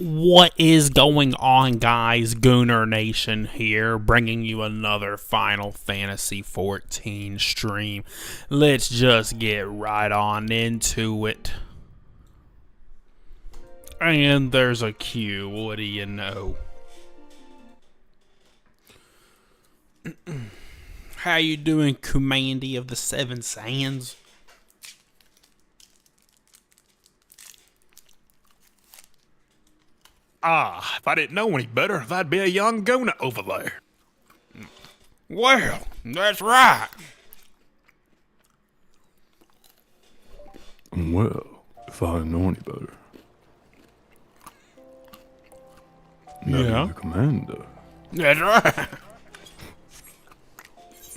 What is going on, guys? Gooner Nation here, bringing you another Final Fantasy 14 stream. Let's just get right on into it. And there's a queue. What do you know? How you doing, Commandy of the Seven Sands? Ah, if I didn't know any better, that'd be a young Guna over there. Well, that's right. Well, if I didn't know any better. Now you're the commander. That's right.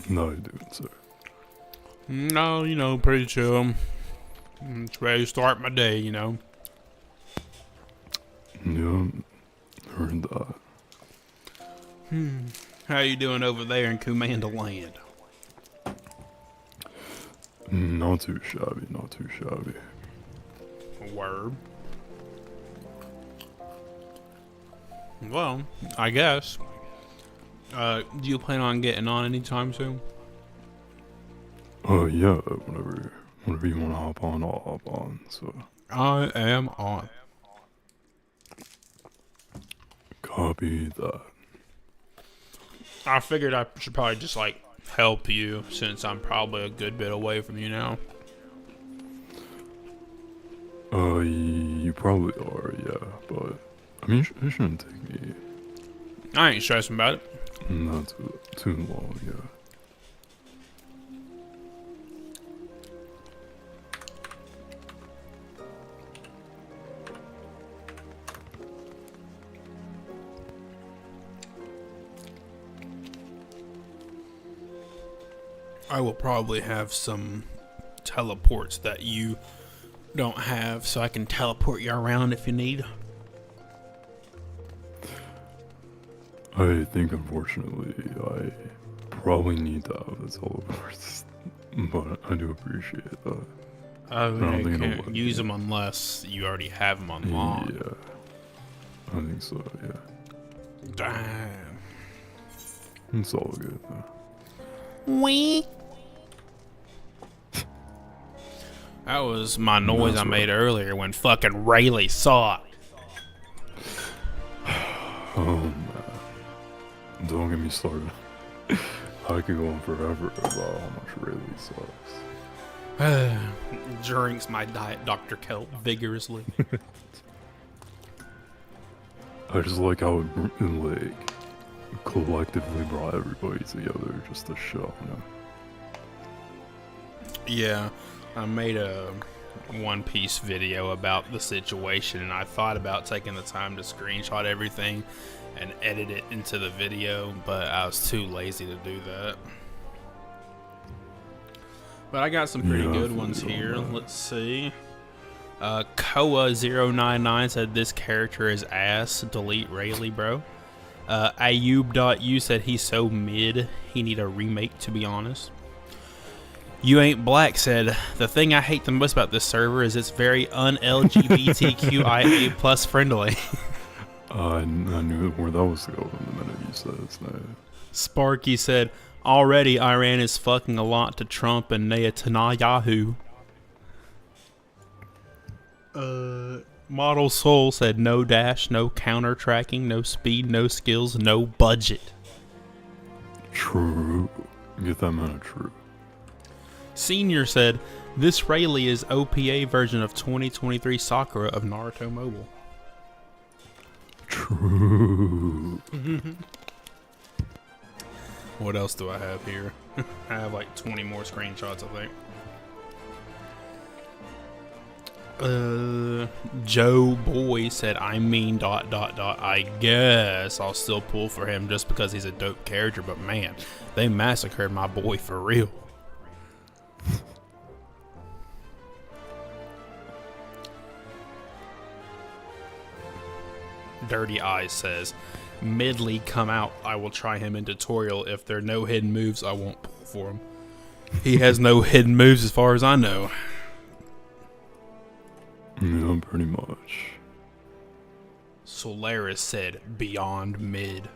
How you doing, sir? No, pretty chill. It's ready to start my day, Yeah, heard that. How you doing over there in Commander Land? Not too shabby, not too shabby. Word. Well, I guess. Do you plan on getting on anytime soon? Yeah, whenever you want to hop on, I'll hop on, so. I am on. Copy that. I figured I should probably just, help you, since I'm probably a good bit away from you now. You probably are, yeah, but, I mean, it shouldn't take me I ain't stressing about it. not too long, yeah. I will probably have some teleports that you don't have, so I can teleport you around if you need. I think, unfortunately, I probably need to have the teleports, but I do appreciate that. I don't think it'll can't work, use yeah. them unless you already have them unlocked. Yeah, I think so, yeah. Damn. It's all good, though. Wee. That was my noise I made earlier when fucking Rayleigh saw it. Oh, man. Don't get me started. I could go on forever about how much Rayleigh sucks. Drinks my Diet Dr. Kelp vigorously. I just like how it, collectively brought everybody together just to show, Yeah, I made a One Piece video about the situation, and I thought about taking the time to screenshot everything and edit it into the video, but I was too lazy to do that. But I got some pretty good ones here. Let's see. Koa099 said this character is ass. Delete Rayleigh, bro. Ayub.u said he's so mid, he need a remake, to be honest. You Ain't Black said, the thing I hate the most about this server is it's very un-LGBTQIA plus friendly. I knew where that was going the minute you said his name. Sparky said, already Iran is fucking a lot to Trump and Netanyahu. Model Soul said, no dash, no counter tracking, no speed, no skills, no budget. True. Get that man a true. Senior said, this Rayleigh is OPA version of 2023 Sakura of Naruto Mobile. True. What else do I have here? I have like 20 more screenshots, I think. Joe Boy said, I mean ... I guess I'll still pull for him just because he's a dope character, but man, they massacred my boy for real. Dirty Eyes says, Midley come out, I will try him in tutorial. If there are no hidden moves, I won't pull for him. He has no hidden moves as far as I know. Yeah, pretty much. Solaris said beyond mid.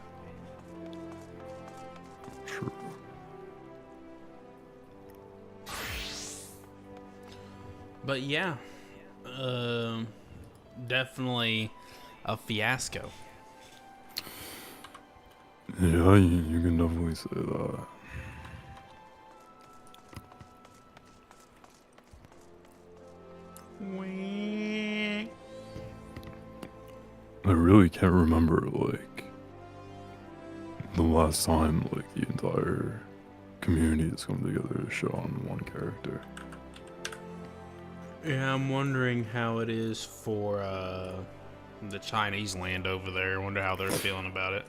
True. But yeah, definitely a fiasco. Yeah, you can definitely say that. I really can't remember, like, the last time, like, the entire community has come together to show on one character. Yeah, I'm wondering how it is for the Chinese land over there. I wonder how they're feeling about it.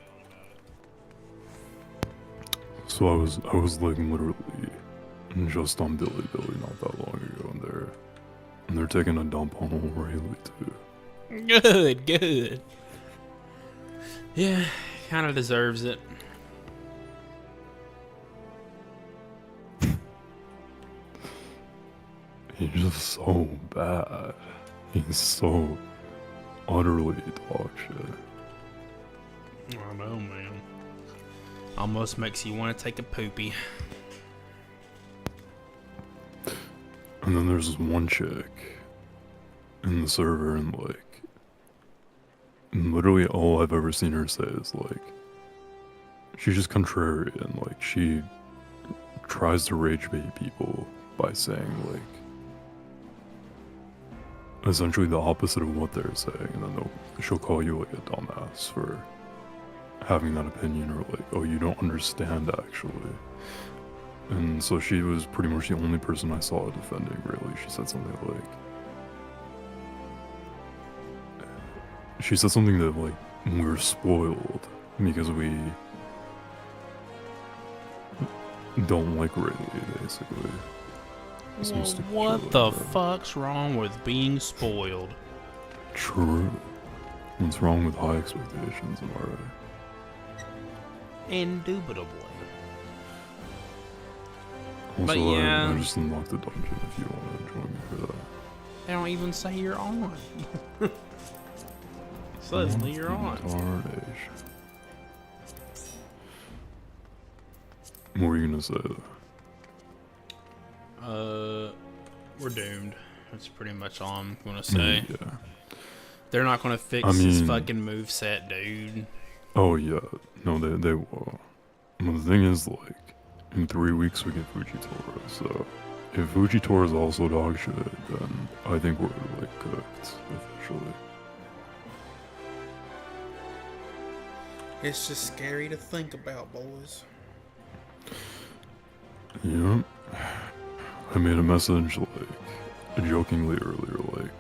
So I was like literally just on Billy not that long ago, and they're taking a dump on old Rayleigh too. Good, good. Yeah, kind of deserves it. He's just so bad. He's so utterly dog shit. I know, man. Almost makes you want to take a poopy. And then there's this one chick in the server, and like, literally all I've ever seen her say is like, she's just contrarian. Like, she tries to rage bait people by saying like essentially the opposite of what they're saying, and then she'll call you like a dumbass for having that opinion, or like, oh, you don't understand actually. And so she was pretty much the only person I saw defending, really. She said something that like we're spoiled because we don't like Rayleigh, basically. Some stupid shit What like the that. fuck's wrong with being spoiled? True. What's wrong with high expectations, am I right? Indubitably. Also, But yeah. I just unlocked the dungeon if you want to join me for that. They don't even say you're on. Suddenly you're on. Tarnation. What were you gonna say though? We're doomed. That's pretty much all I'm gonna say. Yeah. They're not gonna fix this fucking moveset, dude. Oh yeah. No, they will. Well, the thing is, like, in 3 weeks we get Fujitora, so if Fujitora is also dog shit, then I think we're like cooked officially. It's just scary to think about, boys. Yeah. I made a message like jokingly earlier, like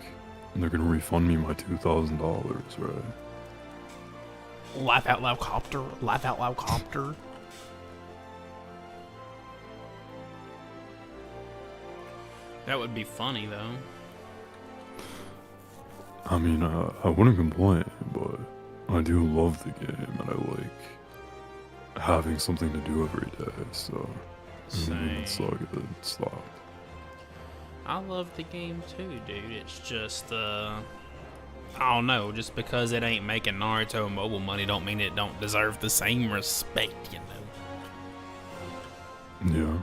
they're gonna refund me my $2,000, right? Laugh out loud copter. Laugh out loud copter. That would be funny though. I mean, I wouldn't complain, but I do love the game, and I like having something to do every day, so it would suck if it stopped. I love the game too, dude. It's just, I don't know. Just because it ain't making Naruto mobile money don't mean it don't deserve the same respect, you know?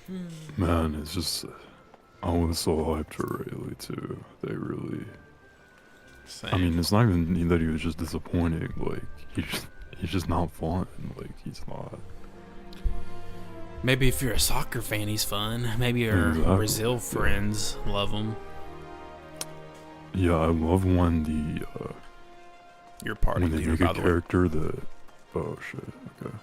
Yeah. Man, it's just, I was so hyped for Rayleigh too. They really, I mean, it's not even that he was just disappointing, like, he's just not fun, like, he's not. Maybe if you're a soccer fan, he's fun. Maybe your Brazil friends love him. Yeah, I love when the, Your party when they leader, make by a the way. character that, oh shit, okay.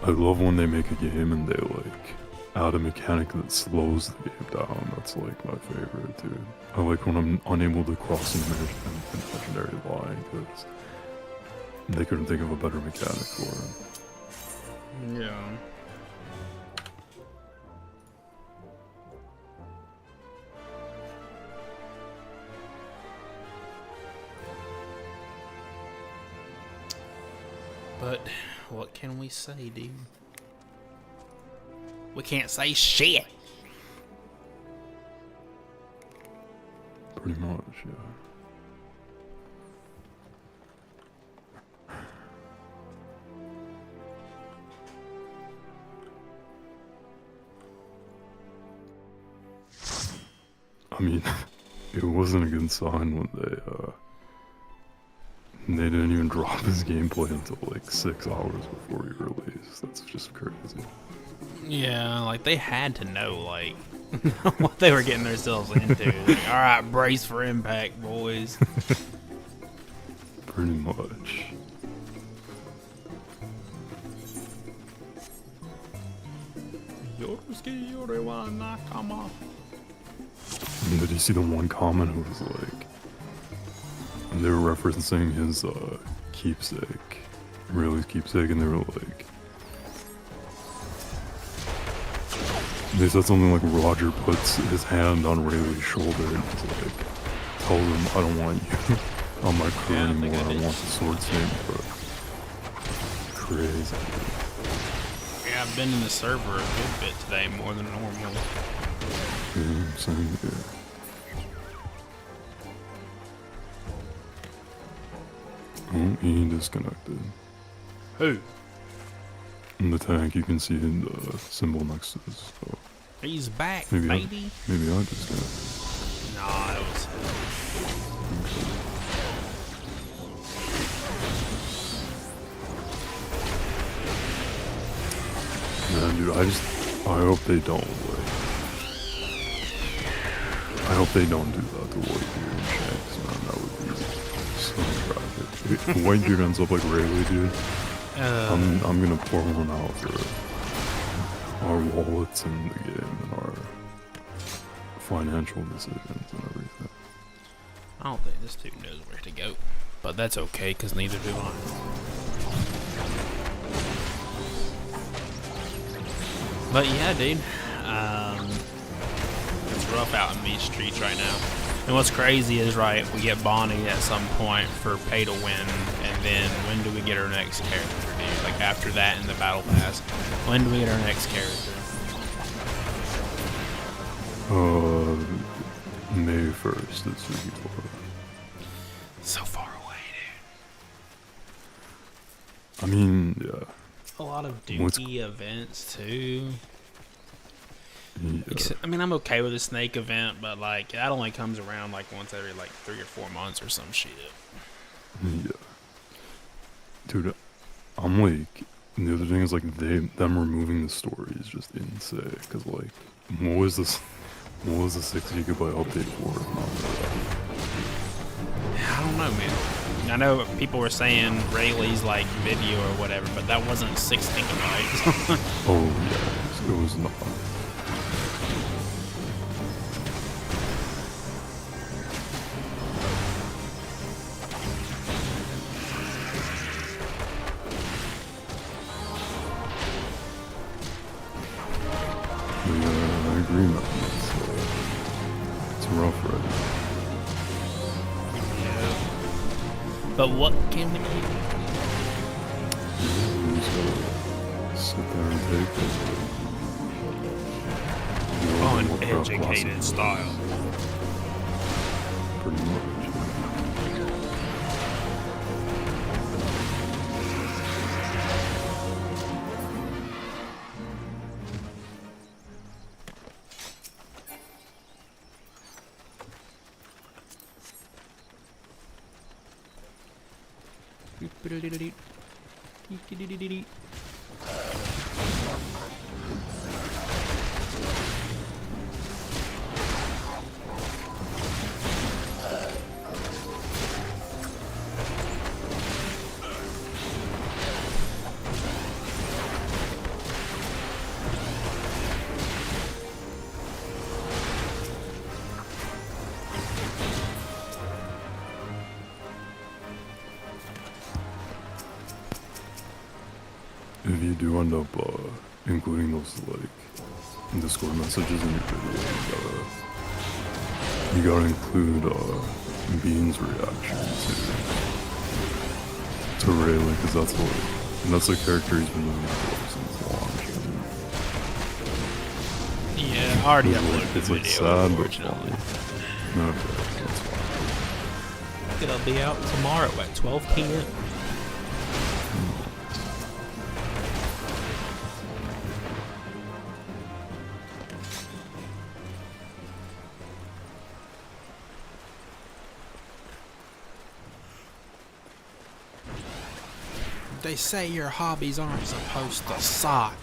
I love when they make a game and they, like, add a mechanic that slows the game down. That's, like, my favorite, dude. I like when I'm unable to cross an imaginary line, because they couldn't think of a better mechanic for it. Yeah. But what can we say, dude? We can't say shit. Pretty much, yeah. I mean, it wasn't a good sign when they didn't even drop his gameplay until like 6 hours before he released. That's just crazy. Yeah, like they had to know like what they were getting themselves into. Like, all right, brace for impact, boys. Pretty much. And did you see the one comment who was like, they were referencing his keepsake, Rayleigh's keepsake, and they were like, they said something like Roger puts his hand on Rayleigh's shoulder and he's like, tells him, I don't want you on my crew anymore, I want the sword stand, bro. Crazy. Yeah, I've been in the server a good bit today, more than normal. Yeah, same here. Oh, he disconnected. Who? In the tank, you can see the symbol next to this. So He's back, maybe baby. maybe I disconnected. Nah, it was. Man, dude, I hope they don't, like, I hope they don't do that to Whitebeard and Shanks, man, that would be so tragic. If Whitebeard ends up like Rayleigh, dude, I'm gonna pour one out for our wallets in the game and our financial decisions and everything. I don't think this dude knows where to go, but that's okay, because neither do I. But yeah, dude, it's rough out in these streets right now. And what's crazy is, right, we get Bonnie at some point for pay to win, and then when do we get our next character, dude? Like after that in the battle pass, when do we get our next character? May 1st, it's Sugi4. So far away, dude. I mean, yeah. A lot of dookie events too. Yeah. I mean, I'm okay with a snake event, but like that only comes around like once every like 3 or 4 months or some shit. Yeah. Dude, I'm like, the other thing is like them removing the story is just insane. Cause like, what was the 6 gigabyte update for? I don't know, man. I know people were saying Rayleigh's like video or whatever, but that wasn't 6 gigabytes. Oh yeah, it was not. Yeah, I agree, man. It's rough right now. But what can we do? You just gotta sit there and take it. Uneducated style. Pretty much. If you do end up including those like Discord messages in your video, you gotta include Bean's reaction to Rayleigh, because that's a character he's been looking for since launch. Yeah, I already uploaded the it's like video, sad but unfortunately. funny. Okay, that's fine. it'll be out tomorrow at 12 p.m. They say your hobbies aren't supposed to suck.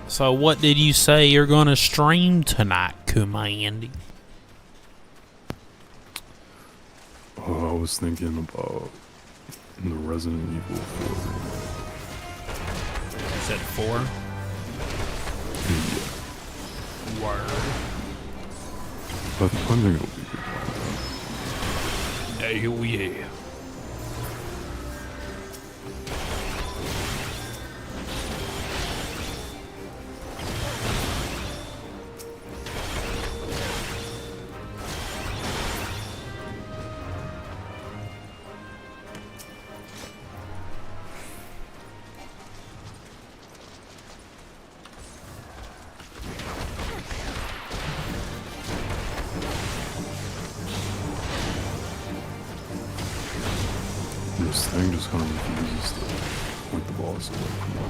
So what did you say you're gonna stream tonight, Commandy? Oh, I was thinking about the Resident Evil 4. You said 4? Yeah. Word. I think it'll be good. Hell yeah. This thing just kind of refuses to point the balls away from it.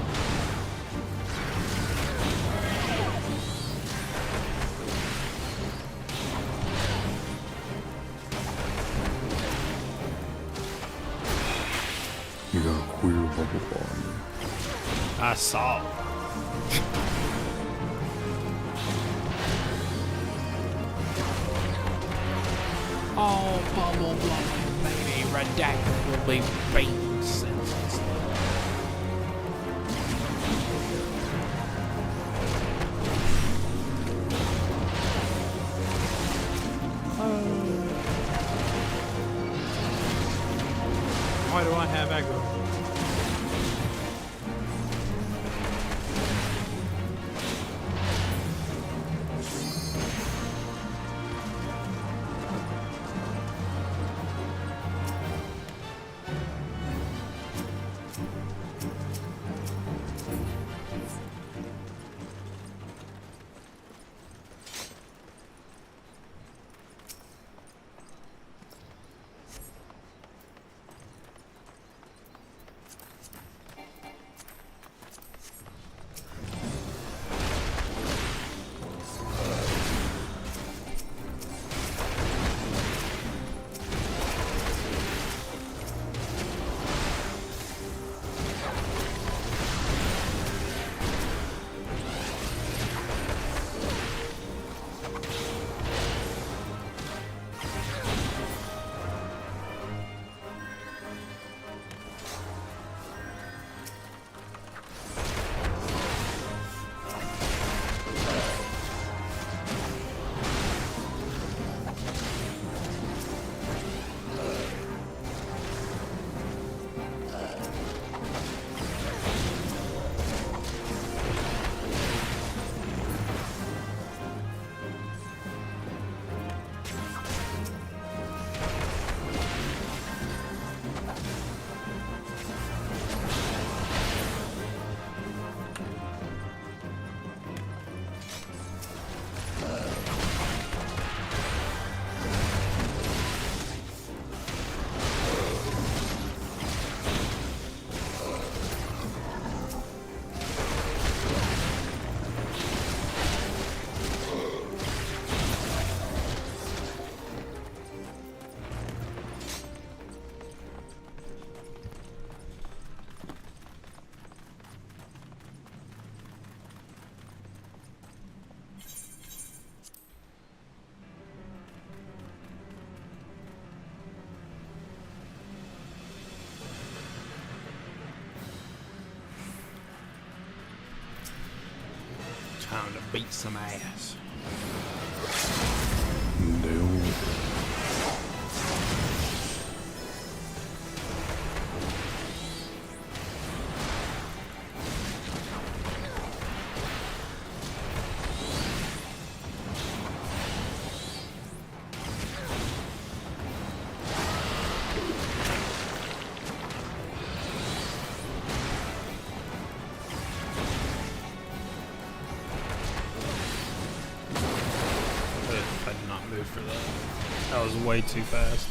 You got a queer bubble ball on you. I saw. All bubble blowing, baby, redacted will be being senseless. Why do I have aggro? Time to beat some ass. No. I did not move for that. That was way too fast.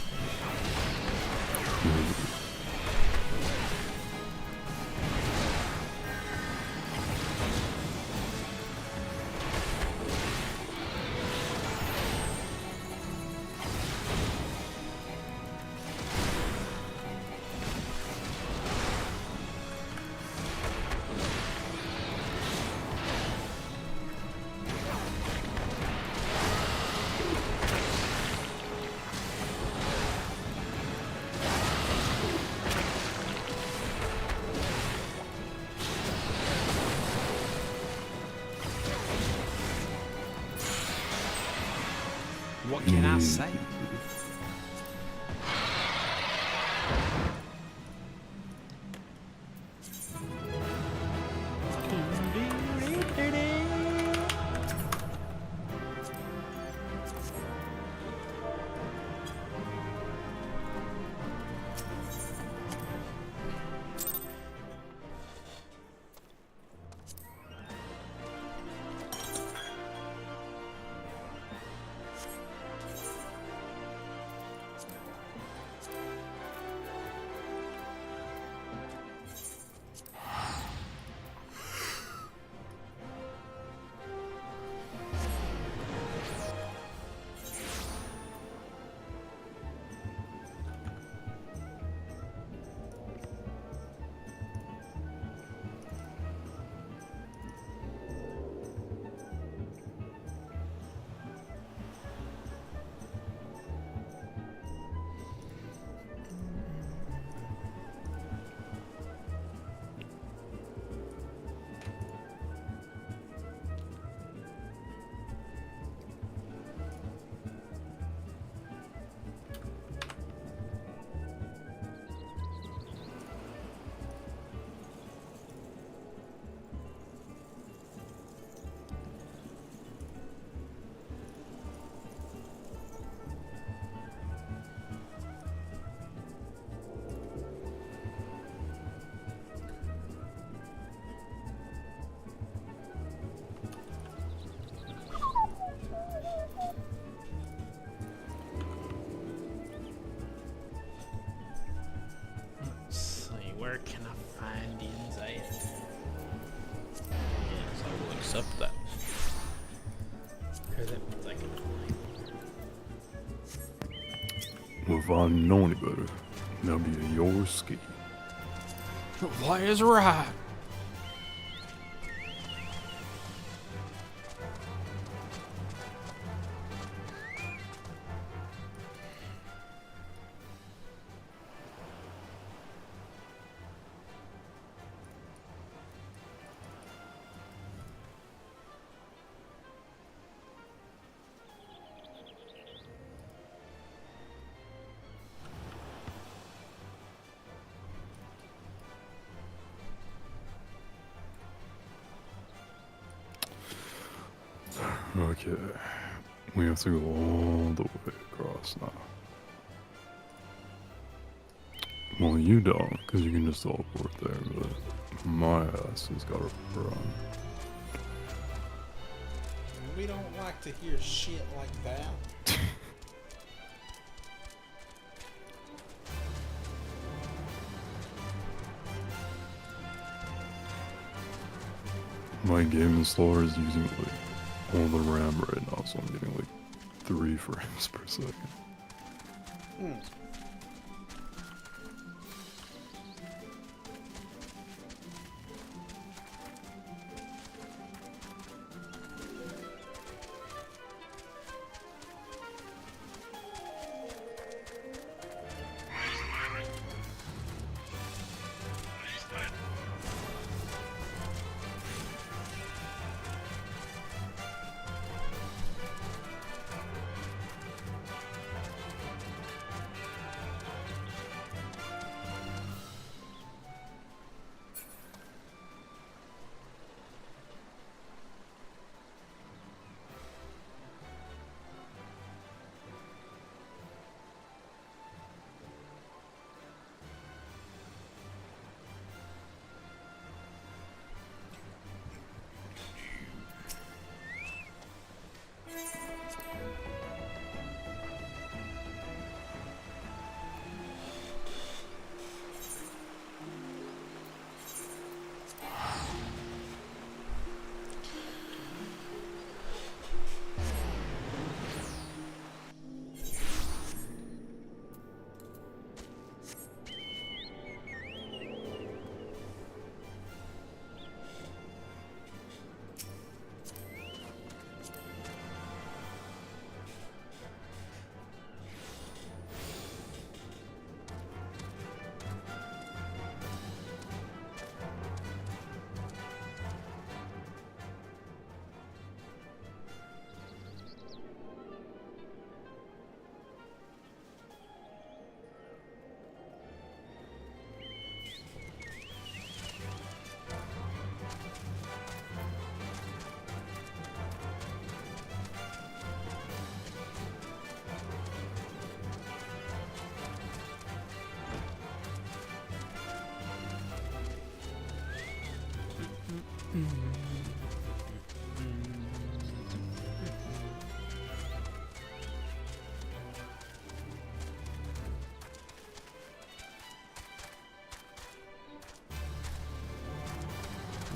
What can I say? Where can I find Insight? Yeah, so I'll accept that. Because that means I can find. Well, if I know any better, that'll be a your ski. Why is right? Okay, we have to go all the way across now. Well, you don't, because you can just teleport there, but my ass has got to run. We don't like to hear shit like that. My game installer is using like all the RAM right now, so I'm getting like 3 frames per second.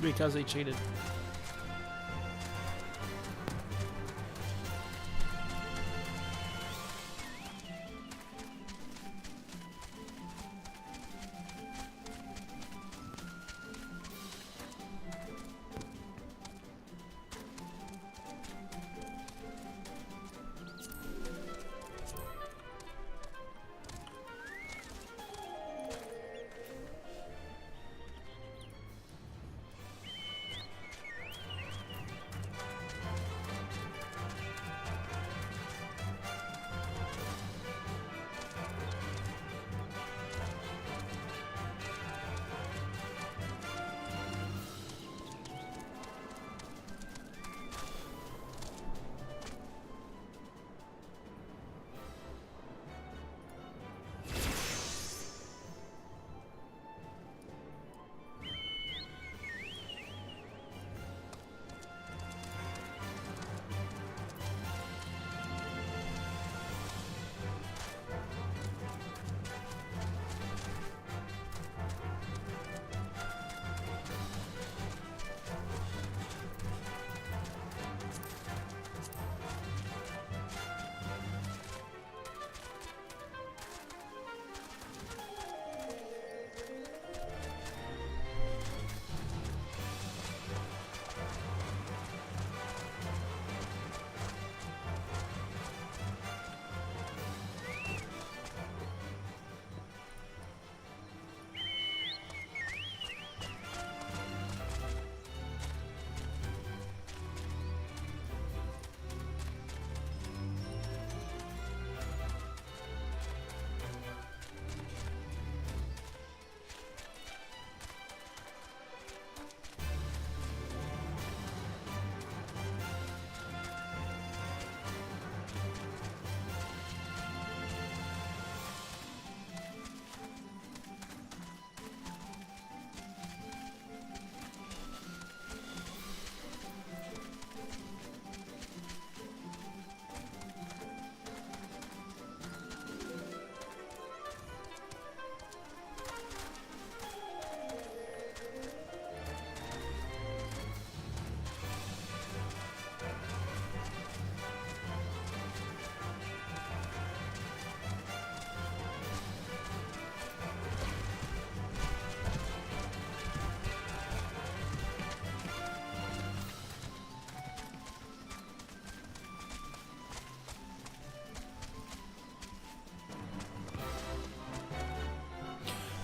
Because he cheated.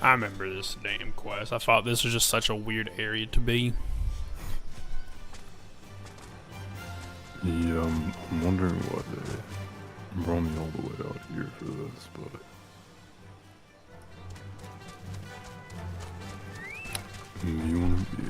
I remember this damn quest. I thought this was just such a weird area to be. Yeah, I'm wondering why they brought me all the way out here for this, but... Who do you want to be?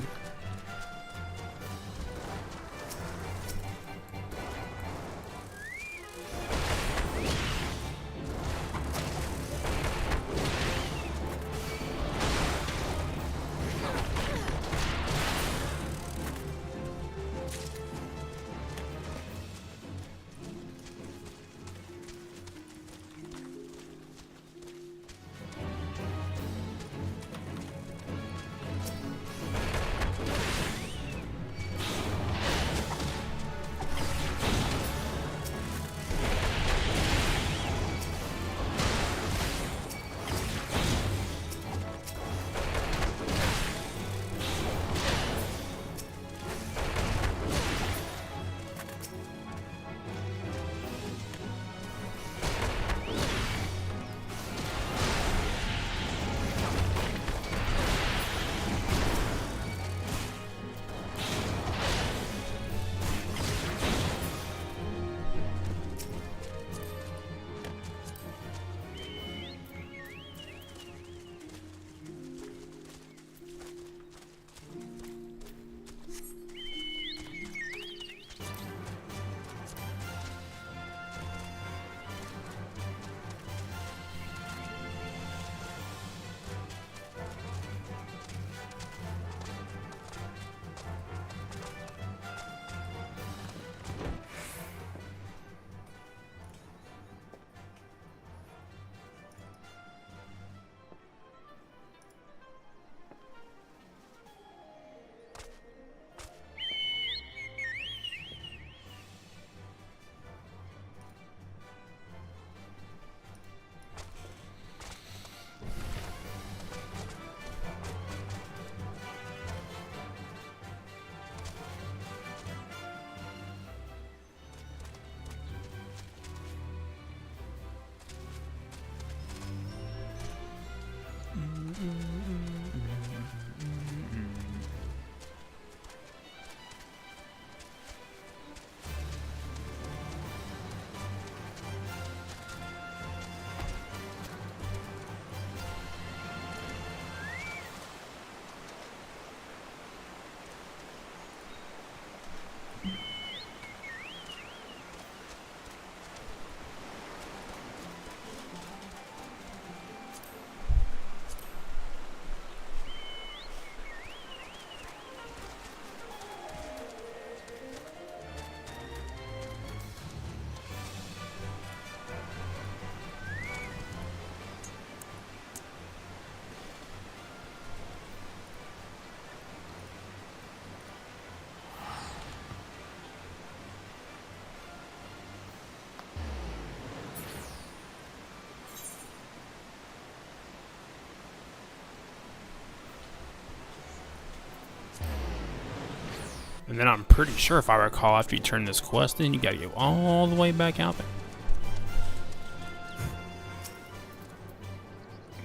And then I'm pretty sure, if I recall, after you turn this quest in, you gotta go all the way back out there.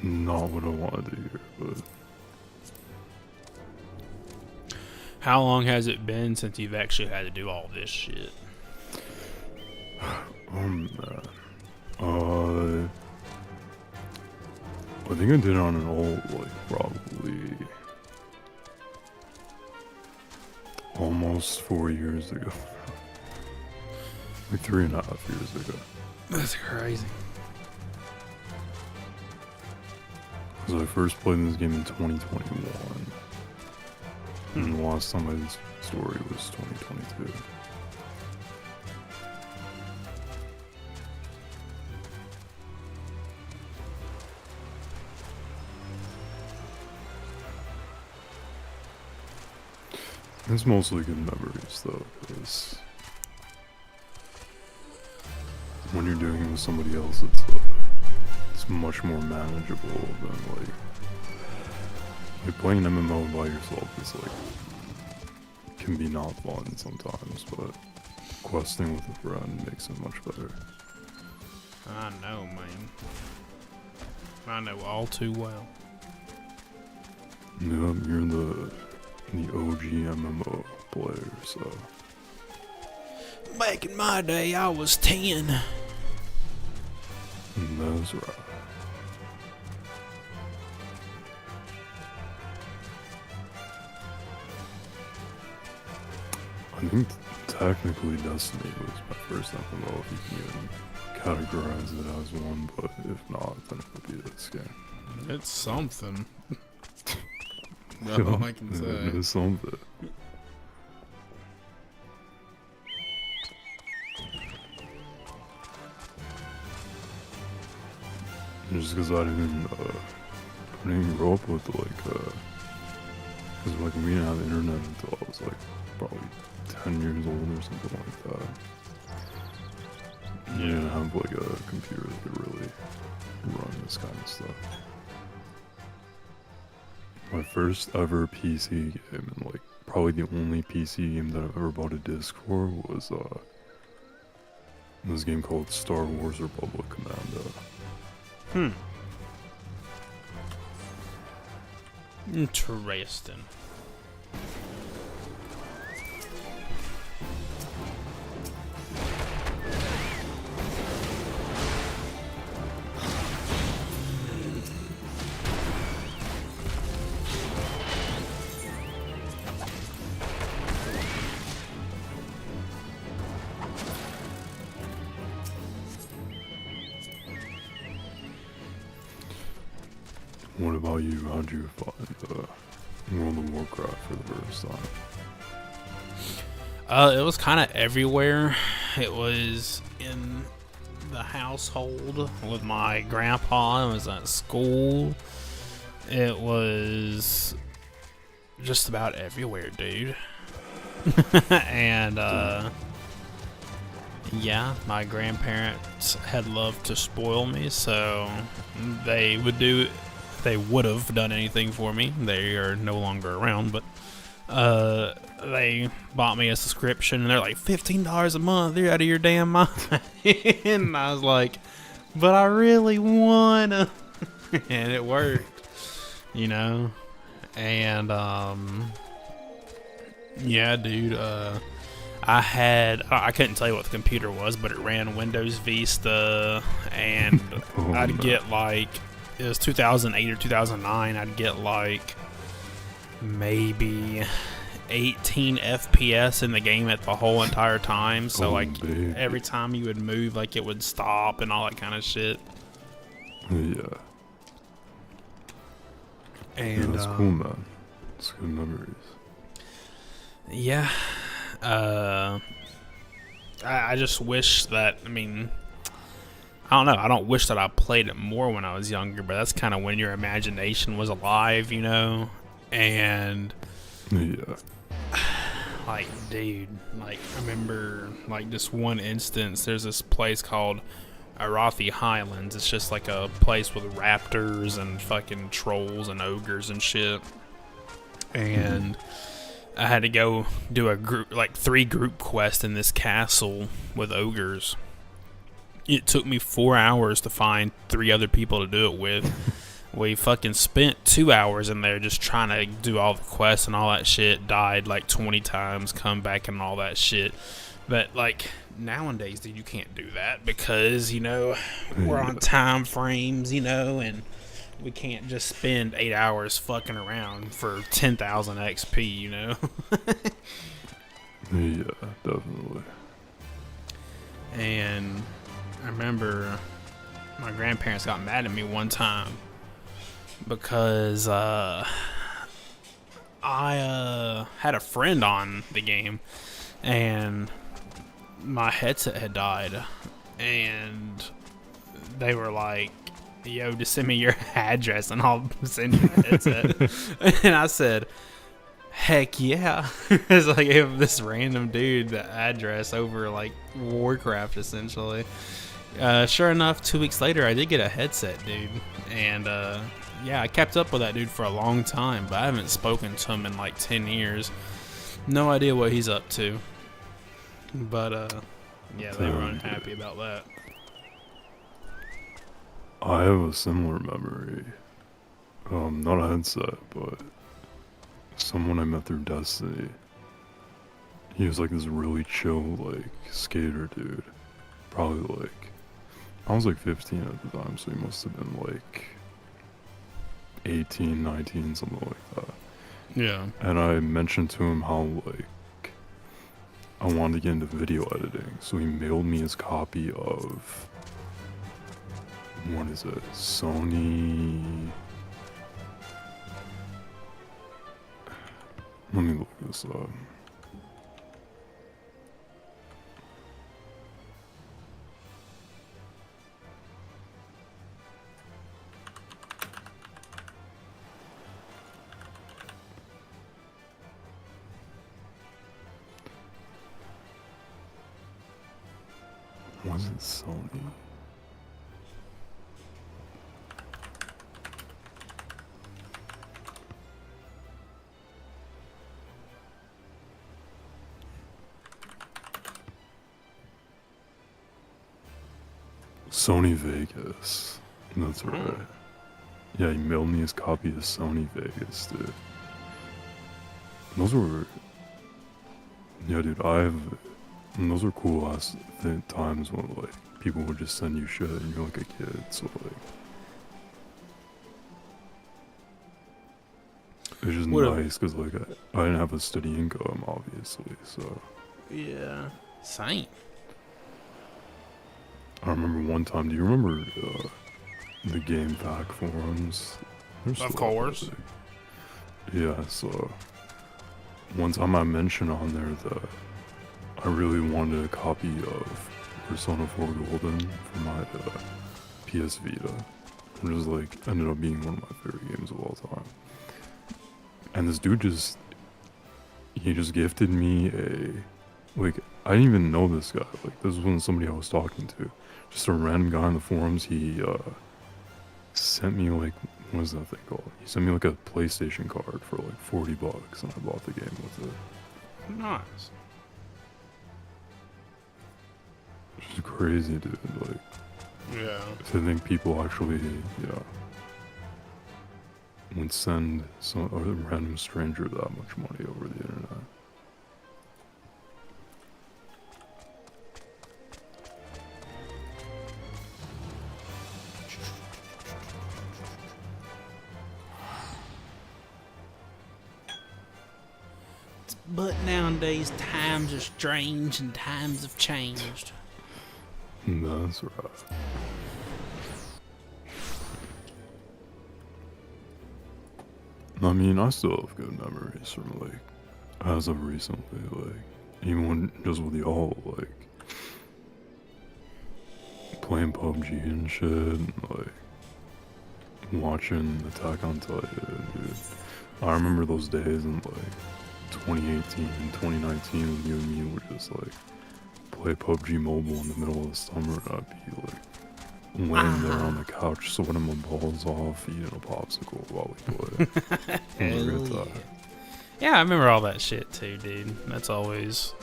Not what I wanted to hear, but How long has it been since you've actually had to do all this shit? man. I think I did it on an old, like, probably almost 4 years ago. Like 3.5 years ago. That's crazy. Because I first played this game in 2021. And the last time I did this story was 2022. It's mostly good memories though, because when you're doing it with somebody else, it's much more manageable than like playing an MMO by yourself is like can be not fun sometimes, but questing with a friend makes it much better. I know, man. I know all too well. Yeah, you're the OG MMO player, so. Back in my day, I was 10. That's right. I think technically Destiny was my first MMO, if you can even categorize it as one, but if not, then it would be this game. It's something. That's all I can say. It is something. Just because I didn't grow up with because like we didn't have internet until I was like probably 10 years old or something like that. You didn't have like a computer that could really run this kind of stuff. My first ever PC game, and like probably the only PC game that I've ever bought a disc for, was this game called Star Wars Republic Commando. Interesting. What about you? How'd you find World of Warcraft for the first time? It was kind of everywhere. It was in the household with my grandpa. It was at school. It was just about everywhere, dude. And yeah, my grandparents had loved to spoil me, so they would have done anything for me. They are no longer around, but they bought me a subscription, and they're like $15 a month. You're out of your damn mind. And I was like, but I really wanna. And it worked. you know? And, yeah, dude, I couldn't tell you what the computer was, but it ran Windows Vista, and I'd get like, it was 2008 or 2009, I'd get like maybe 18 FPS in the game at the whole entire time. So like baby. every time you would move, like it would stop and all that kind of shit. Yeah. And that's cool, man. It's good memories. Yeah. I just wish that, I mean, I don't know. I don't wish that I played it more when I was younger, but that's kind of when your imagination was alive, you know? And, Yeah. like, dude, like, I remember, like, this one instance, there's this place called Arathi Highlands. It's just like a place with raptors and fucking trolls and ogres and shit. And I had to go do a group, like 3 group quests in this castle with ogres. It took me 4 hours to find 3 other people to do it with. We fucking spent 2 hours in there just trying to do all the quests and all that shit. Died like 20 times, come back and all that shit. But like nowadays, dude, you can't do that because, you know, we're on time frames, you know, and we can't just spend 8 hours fucking around for 10,000 XP, you know? Yeah, definitely. And I remember my grandparents got mad at me one time because I had a friend on the game and my headset had died, and they were like, yo, just send me your address and I'll send you a headset. And I said, heck yeah. It's like, give this random dude the address over like Warcraft essentially. Sure enough, 2 weeks later I did get a headset, dude. And yeah, I kept up with that dude for a long time, but I haven't spoken to him in like 10 years. No idea what he's up to. But yeah, they were unhappy about that. I have a similar memory. Not a headset, but someone I met through Destiny. He was like this really chill, like, skater dude. Probably like, I was like 15 at the time, so he must have been like 18, 19, something like that. Yeah. And I mentioned to him how, like, I wanted to get into video editing, so he mailed me his copy of, what is it, Sony... Let me look this up. Was it Sony? Sony Vegas. That's right. Yeah, he mailed me his copy of Sony Vegas, dude. Those were... Yeah, dude, those were cool ass times when, like, people would just send you shit and you're like a kid, so, like... It was just nice, because, like, I didn't have a steady income, obviously, so... Yeah. Same. I remember one time, do you remember the Game Pack forums? Of course. Yeah, so one time I mentioned on there that I really wanted a copy of Persona 4 Golden for my PS Vita, which is like ended up being one of my favorite games of all time. And this dude just gifted me like, I didn't even know this guy. Like, this wasn't somebody I was talking to. Just a random guy on the forums. He sent me, like, what is that thing called? He sent me like a PlayStation card for like $40, and I bought the game with it. Nice. Which is crazy, dude. Like, Yeah. to think people actually, would send a random stranger that much money over the internet. But nowadays, times are strange and times have changed. That's right. I mean, I still have good memories from, like, as of recently, like, even when, just with y'all, like, playing PUBG and shit, and, like, watching Attack on Titan, dude. I remember those days in, like, 2018 and 2019 when you and me would just, like, play PUBG Mobile in the middle of the summer, and I'd be, like, laying there on the couch, sweating my balls off, eating a popsicle while we play. Hell yeah. Yeah, I remember all that shit too, dude. That's always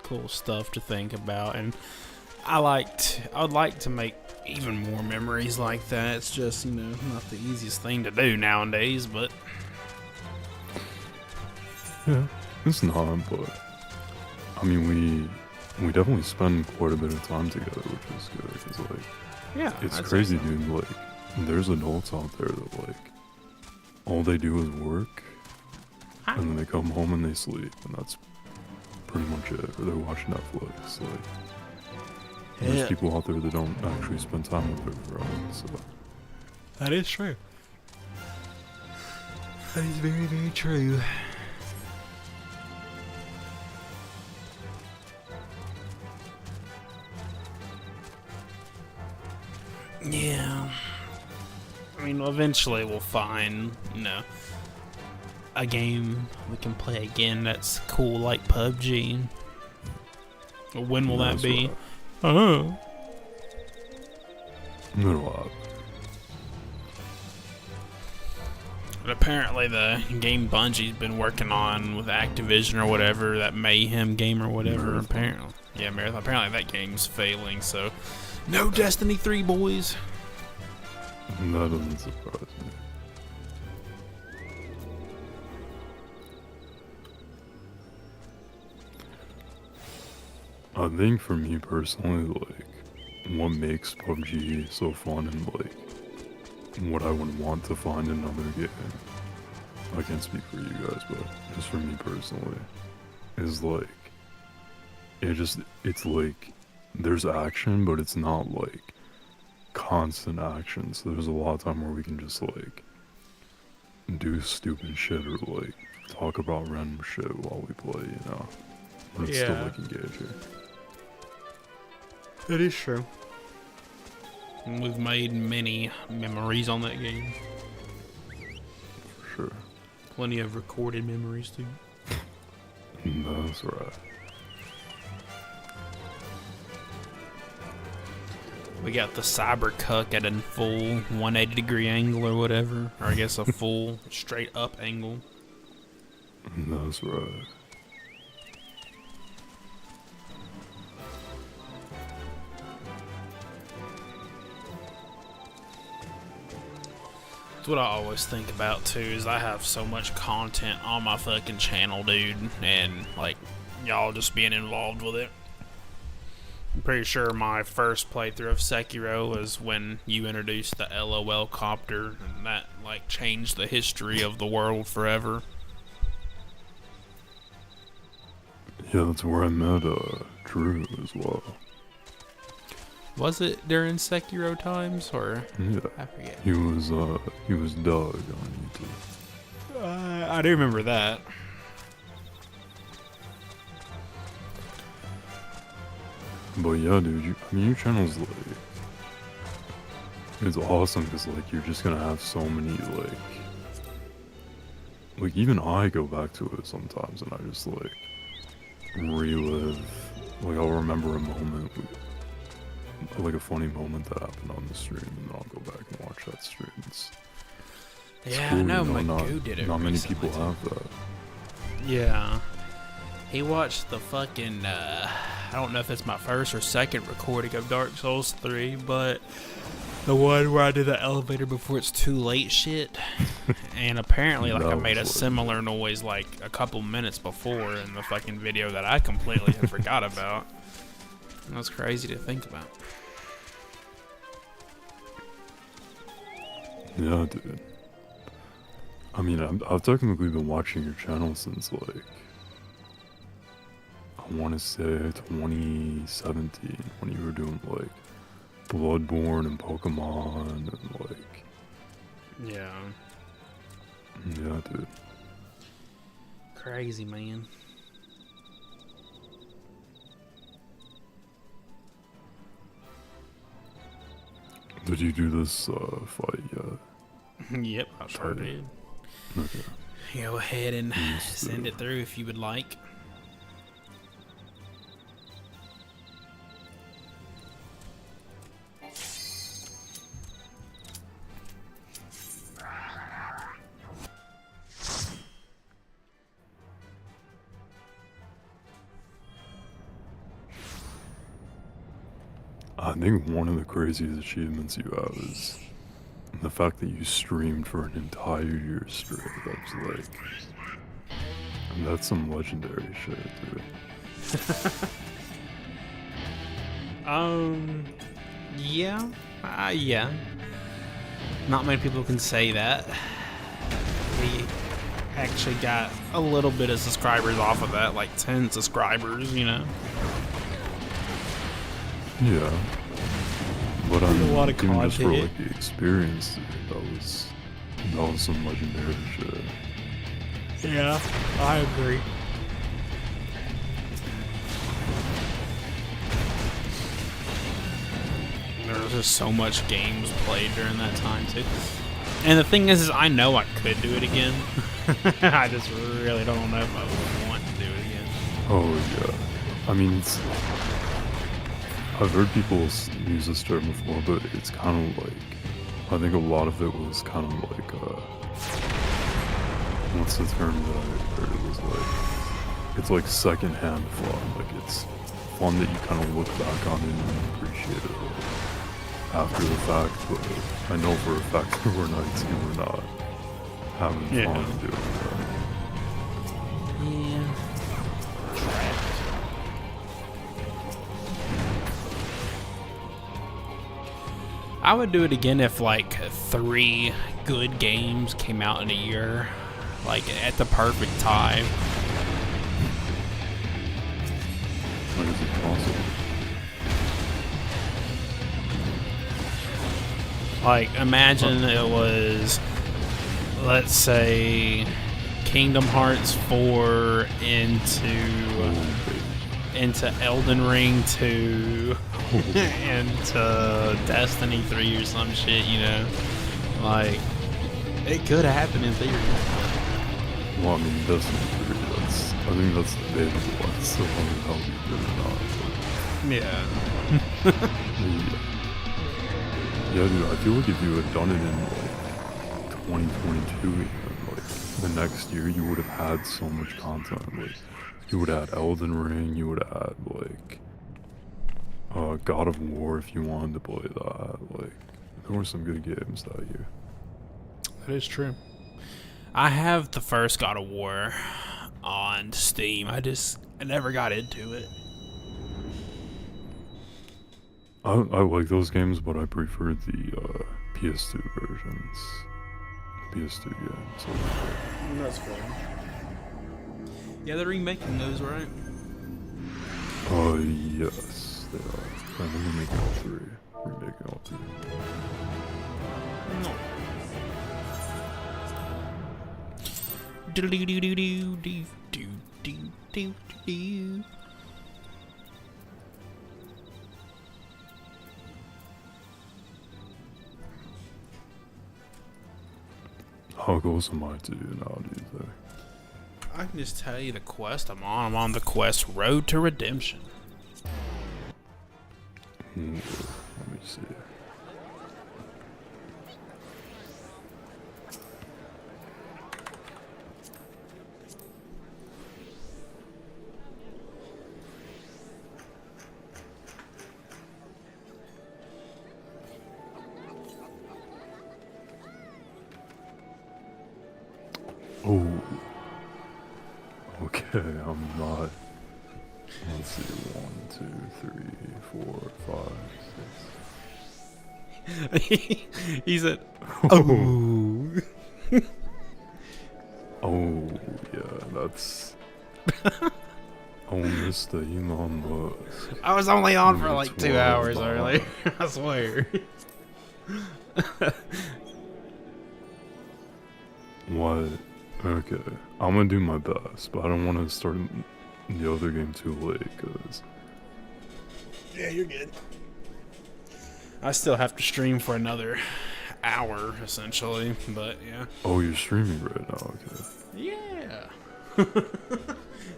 cool stuff to think about, and I would like to make even more memories like that. It's just, you know, not the easiest thing to do nowadays, but yeah, it's not, but I mean, we definitely spend quite a bit of time together, which is good, because, like, yeah, it's I'd say crazy, so. dude. Like, there's adults out there that, like, all they do is work, and then they come home and they sleep, and that's pretty much it. Or they watch Netflix. Like, there's Yeah. people out there that don't actually spend time with their friends. So. That is true. That is very, very true. Yeah. I mean, eventually we'll find, you know, a game we can play again that's cool like PUBG. When will that That's be? right. Oh. It'll happen. But apparently the game Bungie's been working on with Activision or whatever, that Mayhem game or whatever, Marathon. apparently. Yeah, Marathon. Apparently that game's failing, so no Destiny 3, boys. That doesn't surprise me. I think for me personally, like, what makes PUBG so fun and, like, what I would want to find in another game, I can't speak for you guys, but just for me personally, is, like, it's like, there's action, but it's not, like, constant action, so there's a lot of time where we can just, like, do stupid shit or, like, talk about random shit while we play, you know? But it's still, Yeah. like, engaging. That is true. We've made many memories on that game. For sure. Plenty of recorded memories, too. That's right. We got the cyber cuck at a full 180-degree angle or whatever. Or I guess a full straight up angle. That's right. That's what I always think about too, is I have so much content on my fucking channel, dude, and like y'all just being involved with it. I'm pretty sure my first playthrough of Sekiro was when you introduced the LOL copter, and that like changed the history of the world forever. Yeah, that's where I met Drew as well. Was it during Sekiro times, or Yeah, I forget? he was Doug on YouTube. I do remember that. But yeah, dude, I mean, your channel's like, it's awesome because like you're just gonna have so many like even I go back to it sometimes and I just like relive, like I'll remember a moment, like a funny moment that happened on the stream, and then I'll go back and watch that stream. It's Yeah, cool, I know you Magoo did it. Not many recently, people too. have that. Yeah. He watched the fucking, I don't know if it's my first or second recording of Dark Souls 3, but The one where I did the elevator before it's too late shit. And apparently, like, I made a similar noise, like, a couple minutes before in the fucking video that I completely had forgot about. That was crazy to think about. Yeah, dude. I mean, I've technically been watching your channel since, like, I want to say 2017, when you were doing, like, Bloodborne and Pokemon and, like... Yeah. Yeah, dude. Crazy, man. Did you do this fight yet? Yep, I sure did. Okay. Go ahead and send it through if you would like. I think one of the craziest achievements you have is the fact that you streamed for an entire year straight. That's like... That's some legendary shit, dude. Yeah. Yeah. Not many people can say that. We actually got a little bit of subscribers off of that, like 10 subscribers, you know? Yeah. But I mean, a lot of even just for content. like the experience, dude, that was some legendary shit. Yeah, I agree. There was just so much games played during that time too. And the thing is I know I could do it again. I just really don't know if I would want to do it again. Oh yeah. I mean, I've heard people use this term before, but it's kind of like, I think a lot of it was kind of like, what's the term that I heard? It was like, it's like secondhand fun. Like, it's fun that you kind of look back on it and appreciate it after the fact. But I know for a fact there were nights you were not having fun doing that. Yeah. I would do it again if like 3 good games came out in a year, like at the perfect time. Like, is it possible? Like imagine it was, let's say, Kingdom Hearts 4 into Elden Ring 2 into Destiny 3 or some shit, you know? Like, it could happen in theory. Well, I mean, Destiny 3, I think that's debatable. It's still on how you did or not. Yeah. Yeah, dude, I feel like if you had done it in, like, 2022, even, like, the next year, you would have had so much content. Like, you would have had Elden Ring, you would have had, like, God of War if you wanted to play that. Like, there were some good games that year. That is true. I have the first God of War on Steam. I never got into it. I like those games, but I prefer the PS2 versions. PS2 games. That's cool. Yeah, they're remaking those, right? Yes, they are. And they're remaking all 3. Remaking all 3. No. Do do do do do do do do do. How close am I to you now, do you think? I can just tell you the quest I'm on. I'm on the quest Road to Redemption. Let me see. I'm not. Let's see. 1, 2, 3, 4, 5, 6. He said, "Oh, Oh yeah, that's. Oh, Mr. Elon Musk. I was only on for You're like 2 12 hours behind. earlier. I swear." What? Okay, I'm gonna do my best, but I don't want to start the other game too late, cause Yeah, you're good. I still have to stream for another hour, essentially, but yeah. oh, you're streaming right now. Okay. Yeah.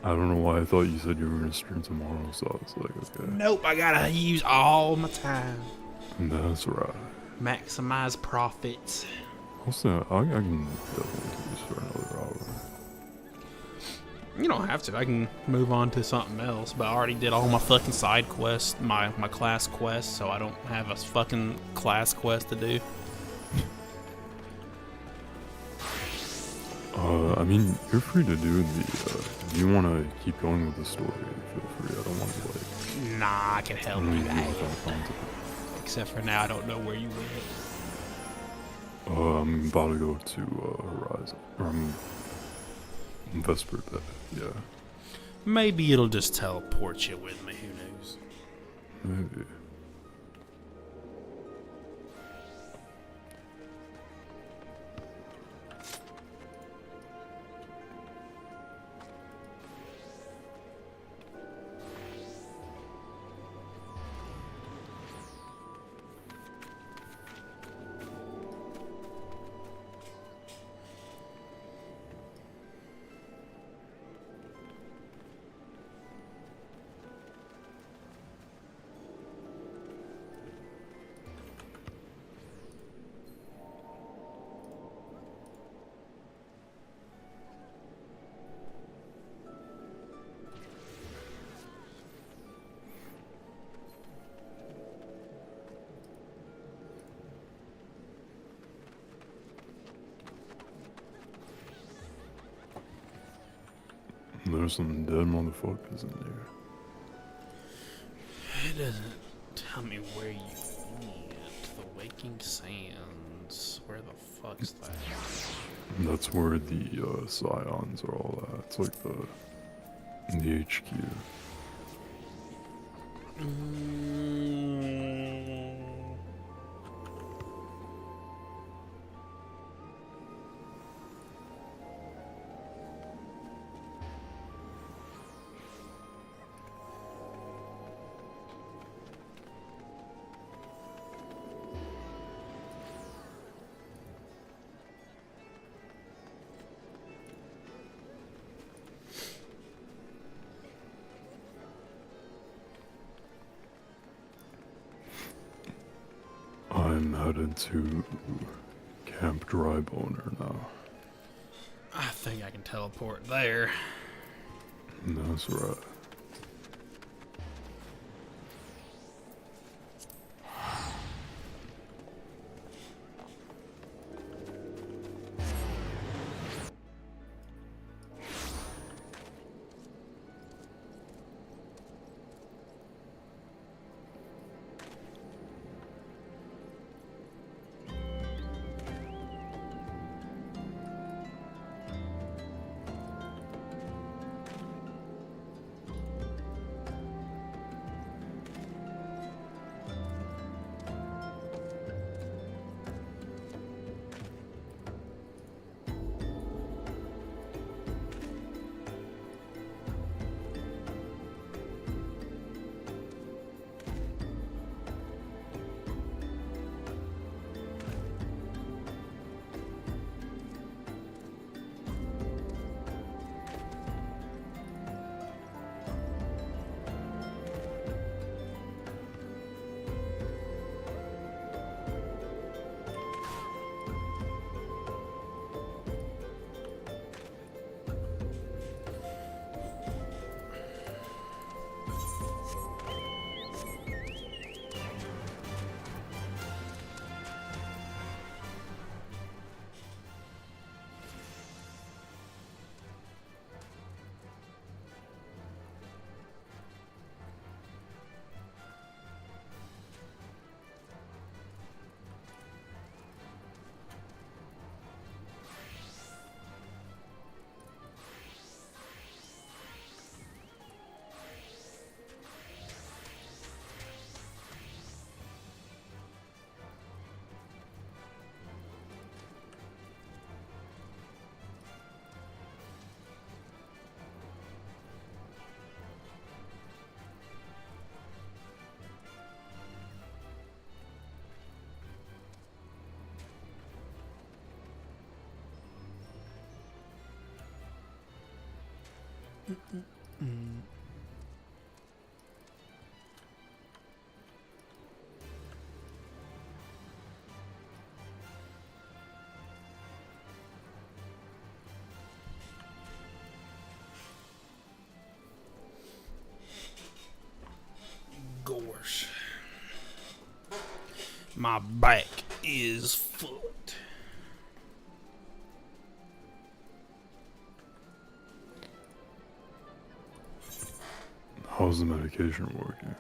I don't know why I thought you said you were gonna stream tomorrow, so I was like, okay. Nope, I gotta use all my time. That's right. Maximize profits. Also, I can definitely do this for another hour. You don't have to. I can move on to something else, but I already did all my fucking side quests, my class quests, so I don't have a fucking class quest to do. I mean, you're free to do the, if you want to keep going with the story, feel free. I don't want to, like, Nah, I can help leave you you out. without content. Except for now, I don't know where you went. I'm about to go to, Horizon. Or I'm Vesper Day, yeah. Maybe it'll just teleport you with me, who knows? Maybe. There's some dead motherfuckers in there. It doesn't tell me where you went. The Waking Sands. Where the fuck's that? That's where the, Scions are all at. It's like the HQ. I'm headed to Camp Dryboner now. I think I can teleport there. That's right. Gorsh. My back is fucked. How's the medication working?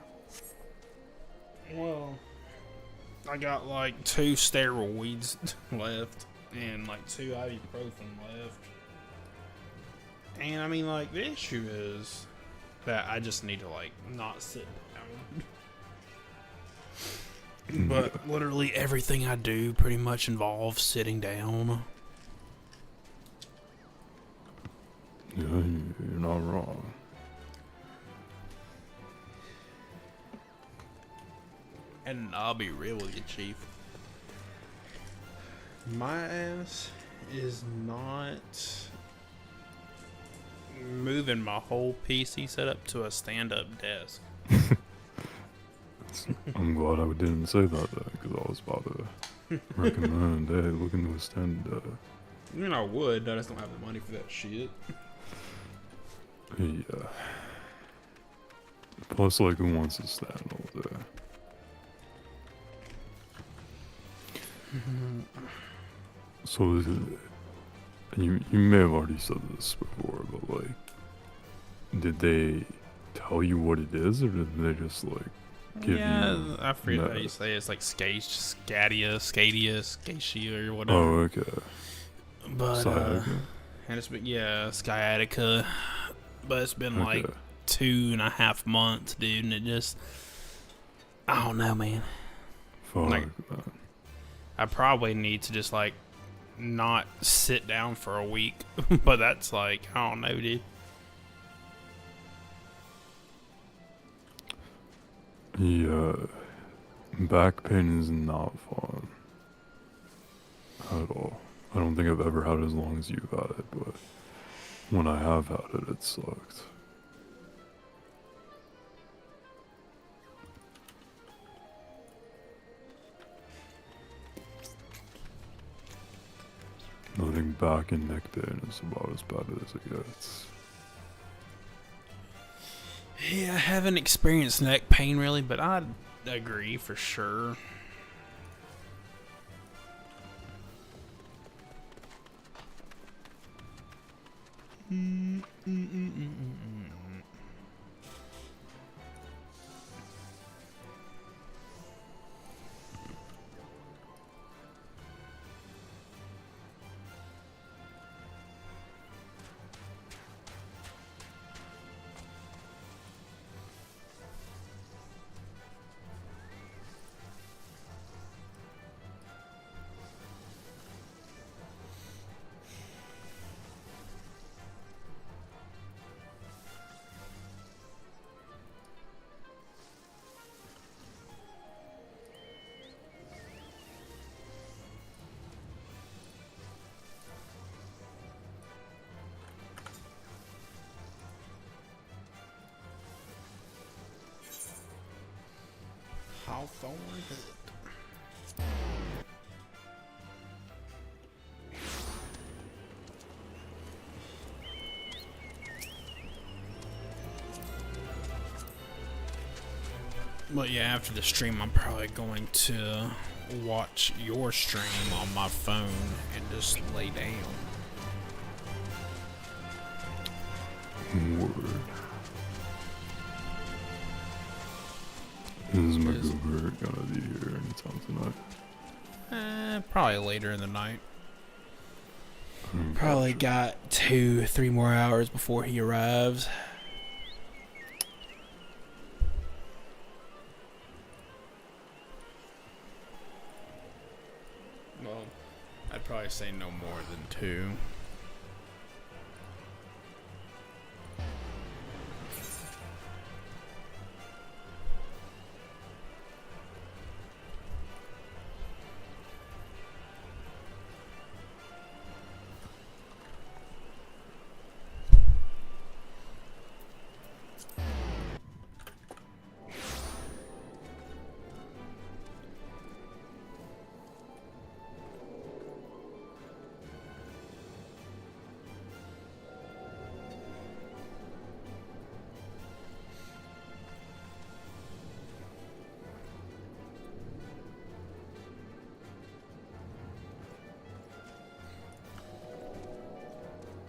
Well, I got like 2 steroids left and like 2 ibuprofen left. And I mean, like, the issue is that I just need to like not sit down. But literally everything I do pretty much involves sitting down. Yeah, you're not wrong. And I'll be real with you, Chief. My ass is not moving my whole PC setup to a stand-up desk. I'm glad I didn't say that because I was about to recommend, hey, look into a stand. I mean, I would, I just don't have the money for that shit. Yeah. Plus, like, who wants to stand all day? So, is it, you may have already said this before, but like, did they tell you what it is, or did they just like give you? I forget how you say it. It's like scatia, or whatever. Oh, okay. But Sciatica? and it's been sciatica, but it's been like Okay. 2.5 months, dude, and it just, I don't know, man. Fuck, like- man. I probably need to just like not sit down for a week, but that's like, I don't know, dude. Yeah, back pain is not fun at all. I don't think I've ever had it as long as you've had it, but when I have had it, it sucked. I think back and neck pain is about as bad as it gets. Yeah, I haven't experienced neck pain really, but I'd agree for sure. Hawthorne. But yeah, after the stream, I'm probably going to watch your stream on my phone and just lay down. Word. Is MacGyver gonna be here anytime tonight? Probably later in the night. Mm, Probably gotcha. got 2-3 more hours before he arrives. Well, I'd probably say no more than 2.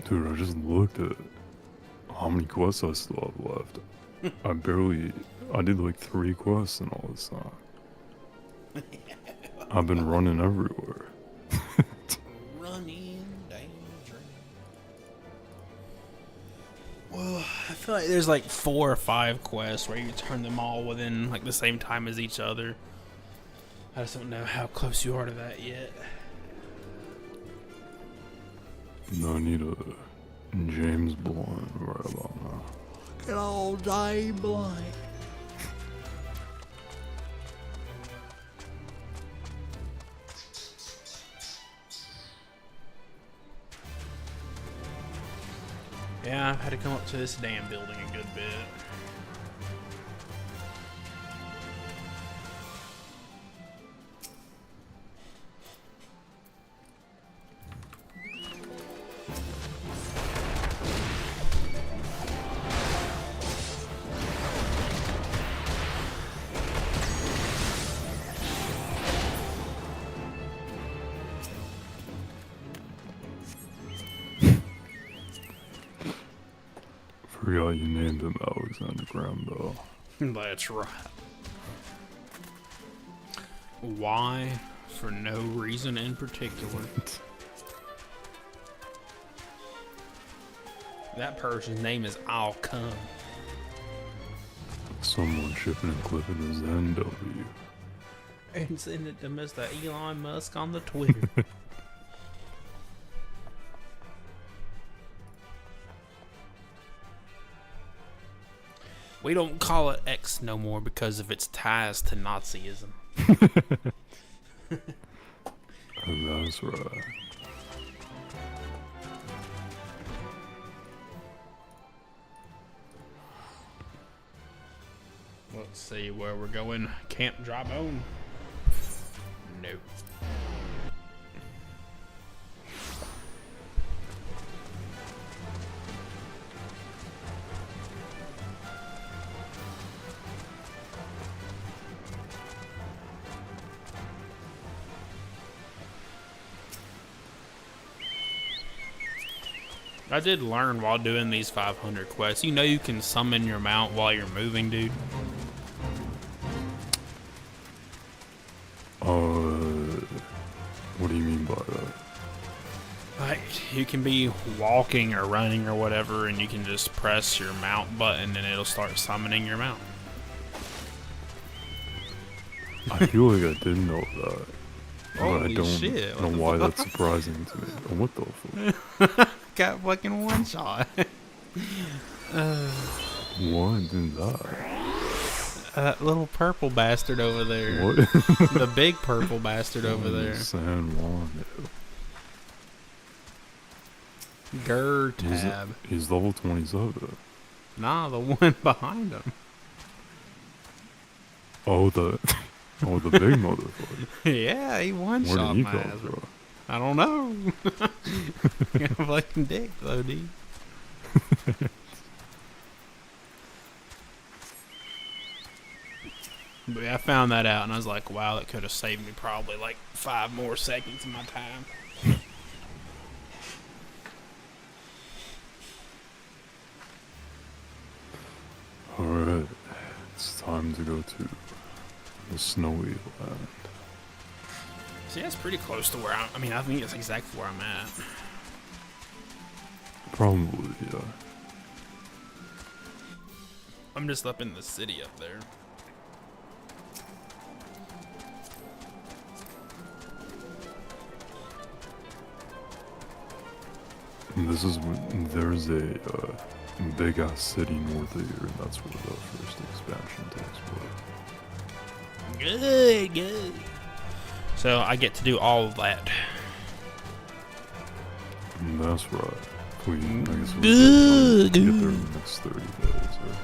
Dude, I just looked at how many quests I still have left. I did like 3 quests in all this time. I've been running everywhere. Running danger. Well, I feel like there's like 4 or 5 quests where you turn them all within like the same time as each other. I just don't know how close you are to that yet. No, I need a James Blunt right about now. Good old James Blunt. Yeah, I've had to come up to this damn building a good bit. Forgot you named him Alexander Graham Bell. That's right. Why? For no reason in particular. That person's name is I'll Come. Someone shipping and clipping his NW. And send it to Mr. Elon Musk on the Twitter. We don't call it X no more because of its ties to Nazism. That's right. Let's see where we're going. Camp Dry Bone? No. I did learn while doing these 500 quests. You know you can summon your mount while you're moving, dude. What do you mean by that? Like, you can be walking or running or whatever, and you can just press your mount button and it'll start summoning your mount. I feel like I did know that. But I Holy don't shit, know what the why that's surprising to me. Oh, what the fuck? Got fucking one shot. What did that? That little purple bastard over there. What? The big purple bastard over there. San Juan. Gur tab. He's level 27. Nah, the one behind him. Oh, the big motherfucker. Yeah, he one Where shot did he my come ass. from? I don't know. Got a fucking dick though, dude. But yeah, I found that out and I was like, wow, that could have saved me probably like 5 more seconds of my time. Alright, it's time to go to the snowy land. See, that's pretty close to where I mean, I think it's exactly where I'm at. Probably, yeah. I'm just up in the city up there. And this is there's a big ass city north of here, and that's where the first expansion takes place. Good, good. So I get to do all of that. And that's right. I guess Good, get there in the next 30 days or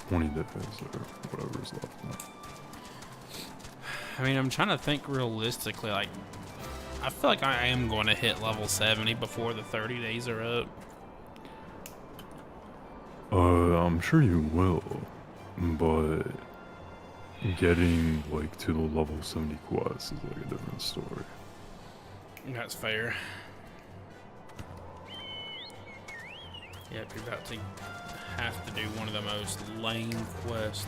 20 days or whatever's left now. I mean, I'm trying to think realistically. Like, I feel like I am going to hit level 70 before the 30 days are up. I'm sure you will, but getting like to the level 70 quest is like a different story. That's fair. Yep, you're about to have to do one of the most lame quests.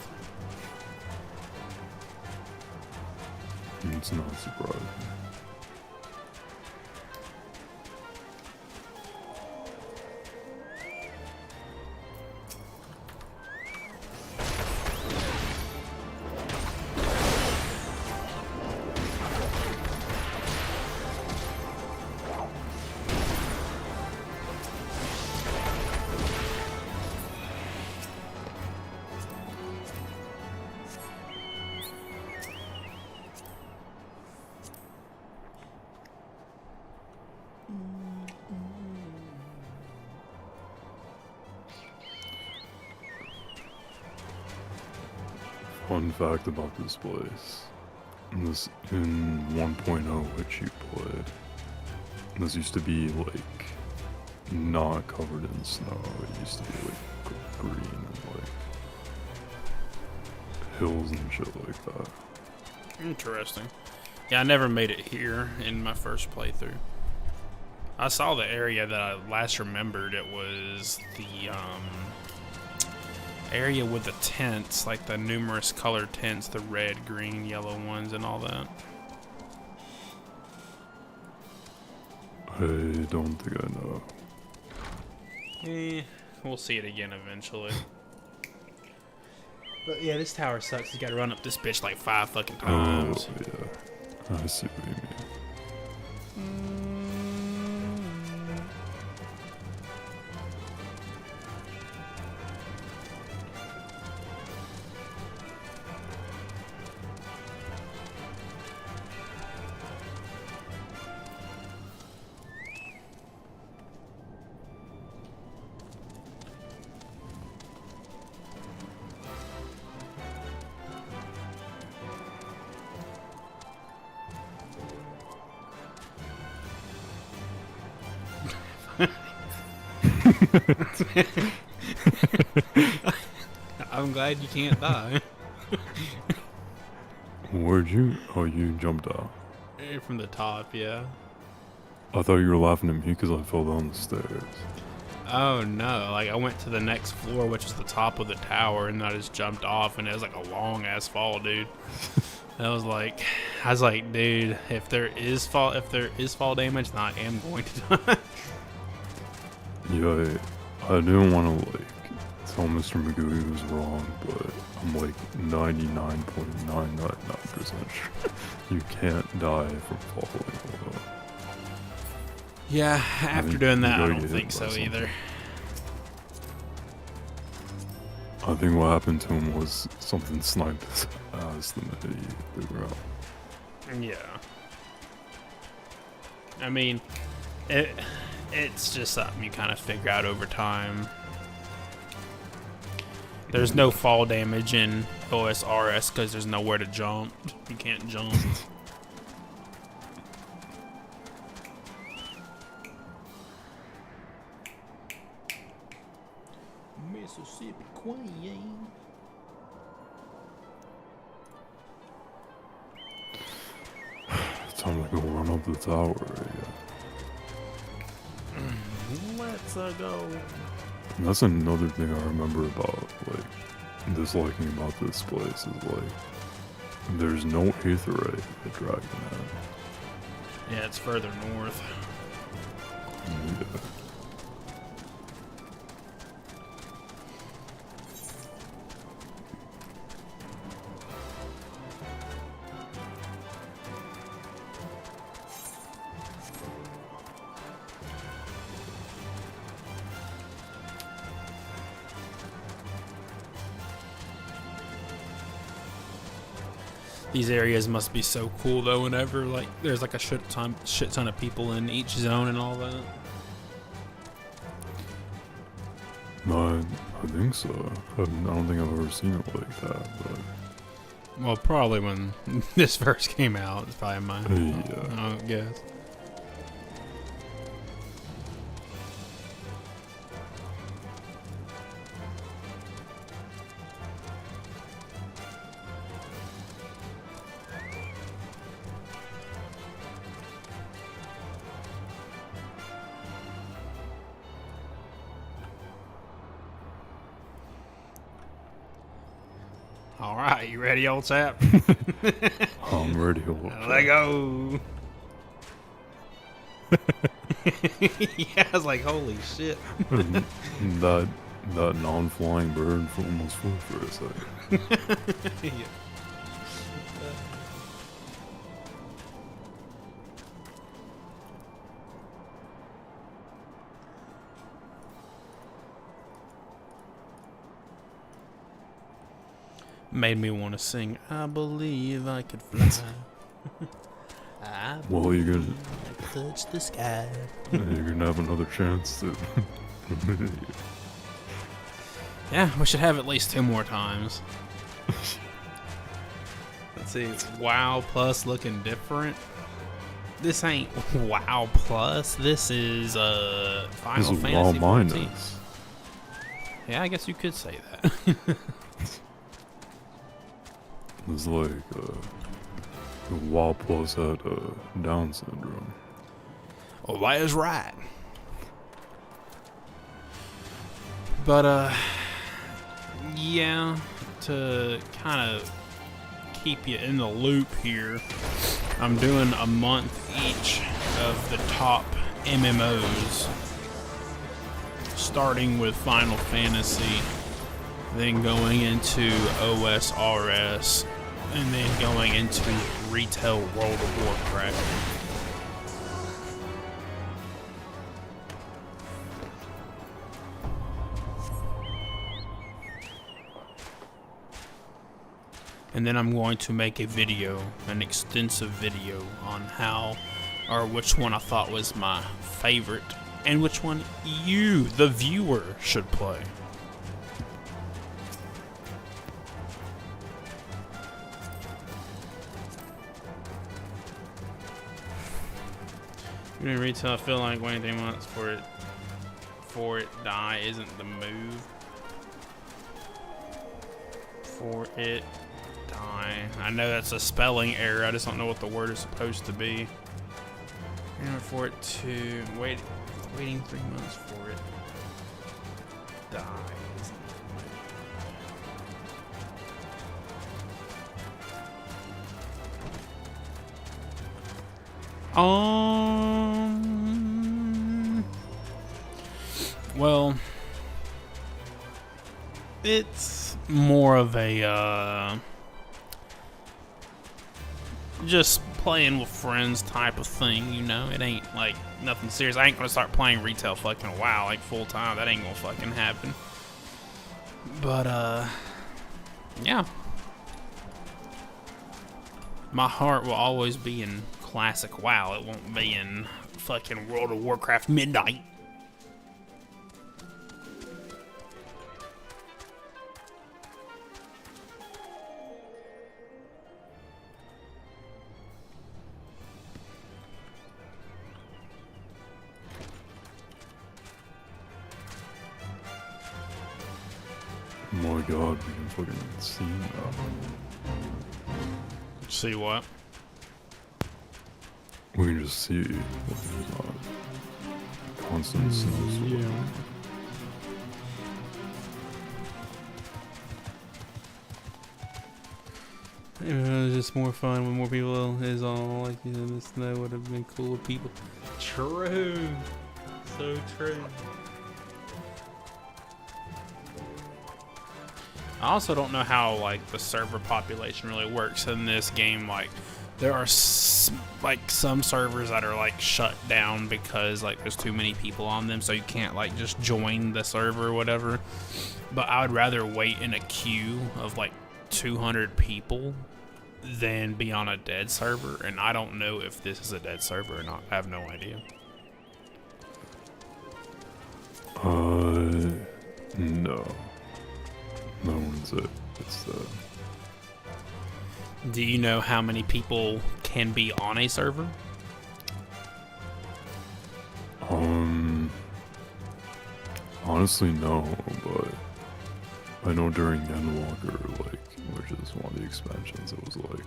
It's not surprising. Fun fact about this place. This in 1.0 which you played. This used to be like not covered in snow. It used to be like green and like hills and shit like that. Interesting. Yeah, I never made it here in my first playthrough. I saw the area that I last remembered. It was the area with the tents, like the numerous colored tents, the red, green, yellow ones, and all that. I don't think I know. We'll see it again eventually. But yeah, this tower sucks. You gotta run up this bitch like 5 fucking times. Oh yeah, I see what you mean. I'm glad you can't die. Where'd you? Oh, you jumped out. From the top, yeah. I thought you were laughing at me because I fell down the stairs. Oh no, like I went to the next floor, which is the top of the tower, and I just jumped off, and it was like a long ass fall, dude. I was like, dude, if there is fall damage, then I am going to die. Yeah, I didn't want to like tell Mr. Magoo he was wrong, but I'm like 99.999% sure you can't die from falling. Yeah, after doing that, I you don't get think hit so by either. I think what happened to him was something sniped his ass the minute he hit the ground. Yeah. I mean, it's just something you kind of figure out over time. There's no fall damage in OSRS because there's nowhere to jump. You can't jump. Mississippi Queen. It's time to go run up the tower. Yeah. Let's go. And that's another thing I remember about like disliking about this place is like there's no aetheryte at Dragonhead. Yeah, it's further north. Yeah. These areas must be so cool though. Whenever like there's like a shit ton of people in each zone and all that. No, I think so. I don't think I've ever seen it like that, but Well, probably when this first came out, it's probably my yeah. I guess. All right, you ready, old chap? I'm ready. Old Let go. Yeah, I was like, holy shit. chap. that non-flying bird almost flew for a second. Yeah. Made me want to sing, I believe I could fly. I Well, you're gonna I could touch the sky. have another chance to. Yeah, we should have at least 2 more times. Let's see, it's WoW Plus looking different. This ain't WoW Plus. This is This Final is Fantasy WoW 14. minus. Yeah, I guess you could say that. It's like WoW Plus had Down syndrome. Well, that is right. But yeah, to kind of keep you in the loop here, I'm doing a month each of the top MMOs, starting with Final Fantasy, then going into OSRS, and then going into retail World of Warcraft. And then I'm going to make a video, an extensive video, on how, or which one I thought was my favorite, and which one you, the viewer, should play. In retail, I feel like waiting 3 months for it die isn't the move. For it die. I know that's a spelling error. I just don't know what the word is supposed to be. And for it to waiting 3 months for it die isn't the move. Well, it's more of a just playing with friends type of thing, you know. It ain't like nothing serious. I ain't gonna start playing retail fucking WoW like full time. That ain't gonna fucking happen. But yeah, my heart will always be in classic WoW. It won't be in fucking World of Warcraft Midnight. Oh my god, we can fucking see now. See what? We can just see constant snowstorm. It's just more fun when more people is all like, you know, the snow would have been cool with people. True. So true. I also don't know how like the server population really works in this game. Like, there are like some servers that are like shut down because like there's too many people on them, so you can't like just join the server or whatever. But I would rather wait in a queue of like 200 people than be on a dead server. And I don't know if this is a dead server or not. I have no idea. No. No one's it. It's the. Do you know how many people can be on a server? Honestly, no, but I know during Endwalker, like, which is one of the expansions, it was like.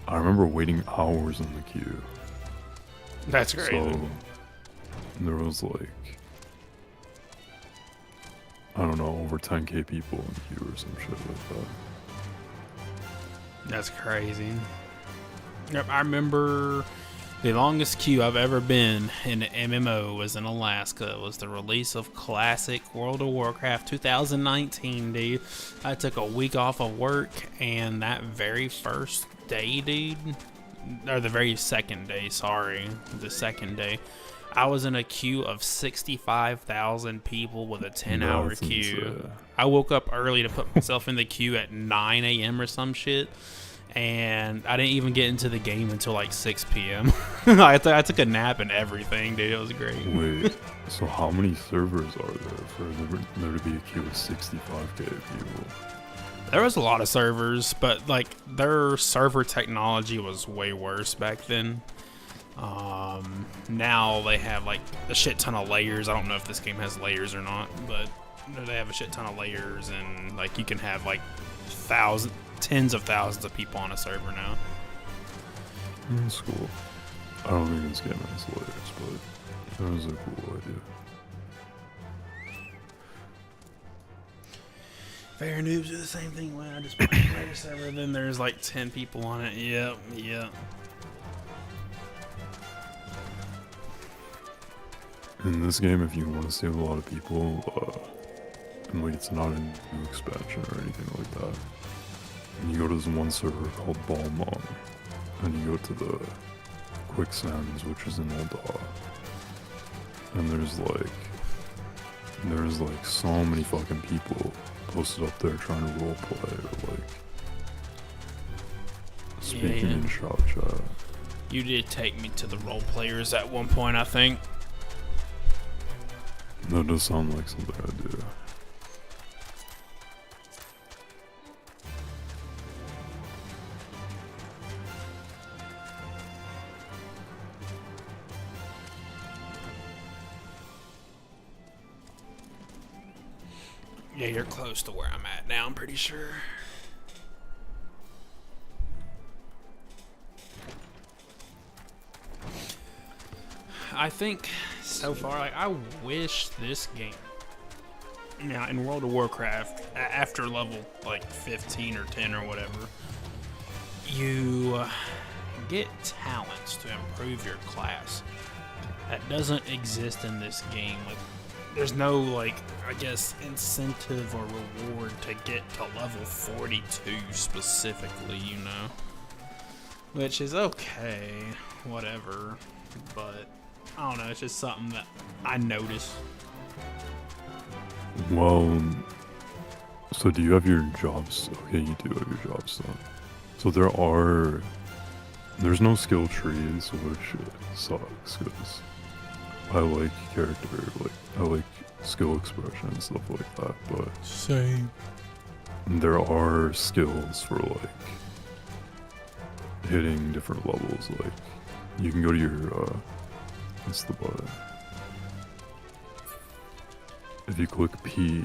I remember waiting hours in the queue. That's crazy. So, there was like. I don't know, over 10k people in queue or some shit like that. That's crazy. Yep, I remember the longest queue I've ever been in an MMO was in Alaska. It was the release of Classic World of Warcraft 2019, dude. I took a week off of work, and that very first day, dude, or the very second day, sorry, the second day, I was in a queue of 65,000 people with a 10-hour That's queue. insane. I woke up early to put myself in the queue at 9 a.m. or some shit, and I didn't even get into the game until like 6 p.m. I took a nap and everything, dude. It was great. Wait, so how many servers are there for there to be a queue of 65k people? There was a lot of servers, but like their server technology was way worse back then. Now they have like a shit ton of layers. I don't know if this game has layers or not, but they have a shit ton of layers, and like you can have like tens of thousands of people on a server now. That's cool. I don't think this game has layers, but that was a cool idea. Fair Noobs do the same thing when I just play a player server, then there's like 10 people on it. Yep. In this game, if you want to save a lot of people, and like it's not a new expansion or anything like that, and you go to this one server called Balmong, and you go to the Quicksands, which is in Uldaw, and there's like so many fucking people posted up there trying to roleplay or like speaking in shop chat. You did take me to the role players at one point, I think. That does sound like something I do. Yeah, you're close to where I'm at now, I'm pretty sure. I think so far, like, I wish this game, now in World of Warcraft, after level like 15 or 10 or whatever, you get talents to improve your class. That doesn't exist in this game. Like, there's no, like, I guess, incentive or reward to get to level 42 specifically, you know? Which is okay, whatever, but I don't know, it's just something that I notice. Well, so do you have your jobs? Okay, you do have your jobs done. So there's no skill trees, which sucks, because I like character, I like skill expression and stuff like that, but Same. there are skills for like hitting different levels. Like you can go to your what's the button? If you click P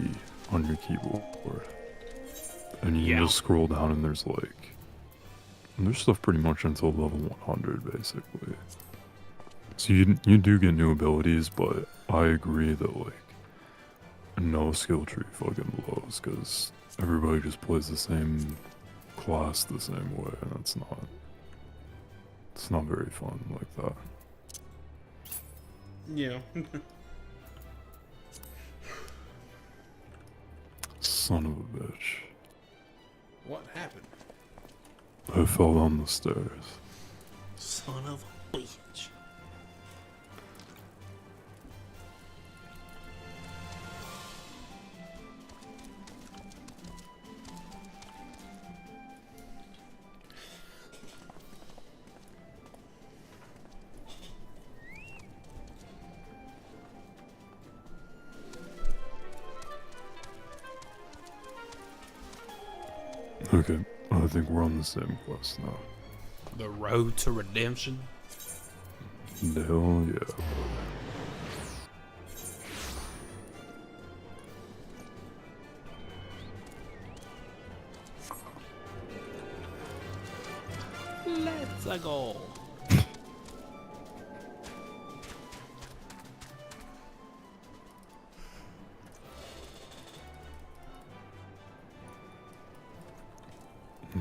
on your keyboard and you can just scroll down, and there's stuff pretty much until level 100 basically. So you do get new abilities, but I agree that like no skill tree fucking blows, because everybody just plays the same class the same way, and it's not very fun like that. Yeah. Son of a bitch. What happened? I fell down the stairs. Son of a bitch. Okay, I think we're on the same quest now. The road to redemption. Hell yeah. Let's go.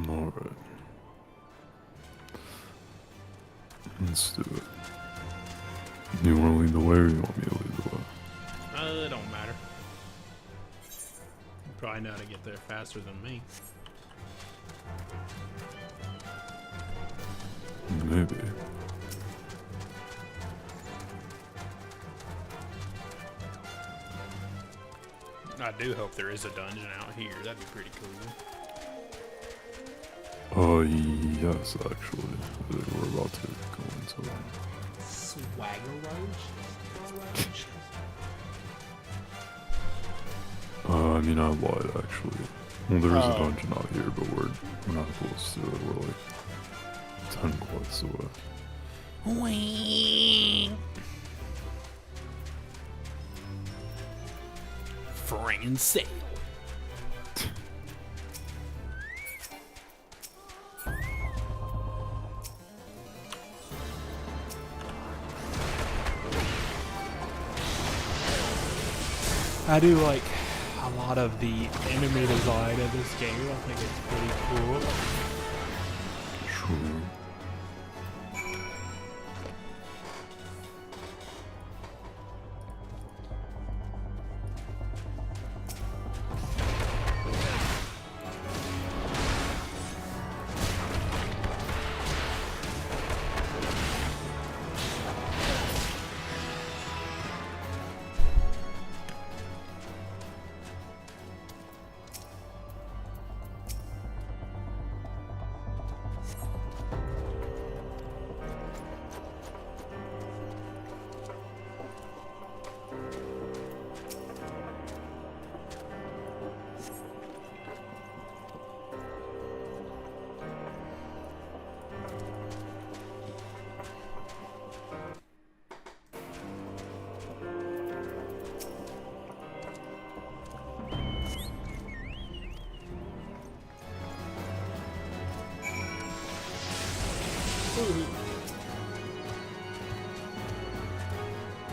Alright. Let's do it. Do you want to lead the way or you want me to lead the way? It don't matter. You probably know how to get there faster than me. Maybe. I do hope there is a dungeon out here. That'd be pretty cool. Yes, actually. We're about to go into it. Swagger Roach? I mean, I lied, actually. Well, there is a dungeon out here, but we're not close to it. We're like 10 quests away. Wing. Friggin' sale. I do like a lot of the enemy design of this game. I think it's pretty cool. True.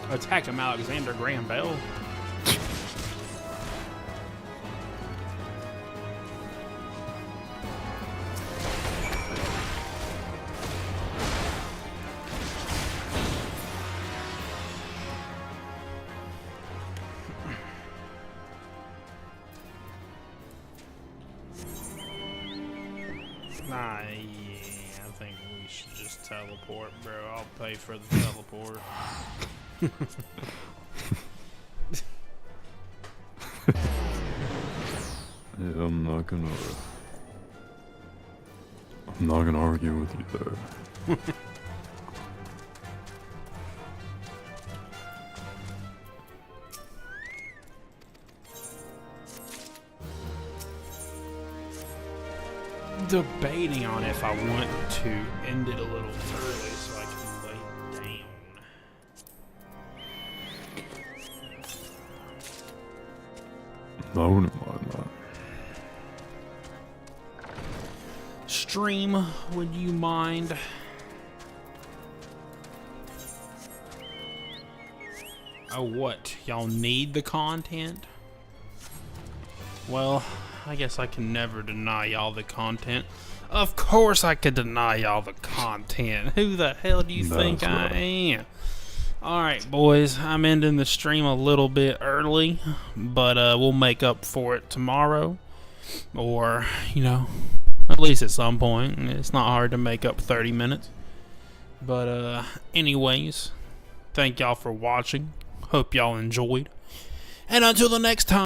Attack him, Alexander Graham Bell. Nah, yeah, I think we should just teleport, bro. I'll pay for the teleport. Yeah, I'm not gonna argue with you there. Debating on if I want to end it a little early so I can lay down. I wouldn't mind that. Stream, would you mind? Oh, what? Y'all need the content? Well, I guess I can never deny y'all the content. Of course I could deny y'all the content. Who the hell do you think I am? Alright, boys, I'm ending the stream a little bit early, but we'll make up for it tomorrow. Or, you know, at least at some point. It's not hard to make up 30 minutes. But, anyways, thank y'all for watching. Hope y'all enjoyed. And until the next time.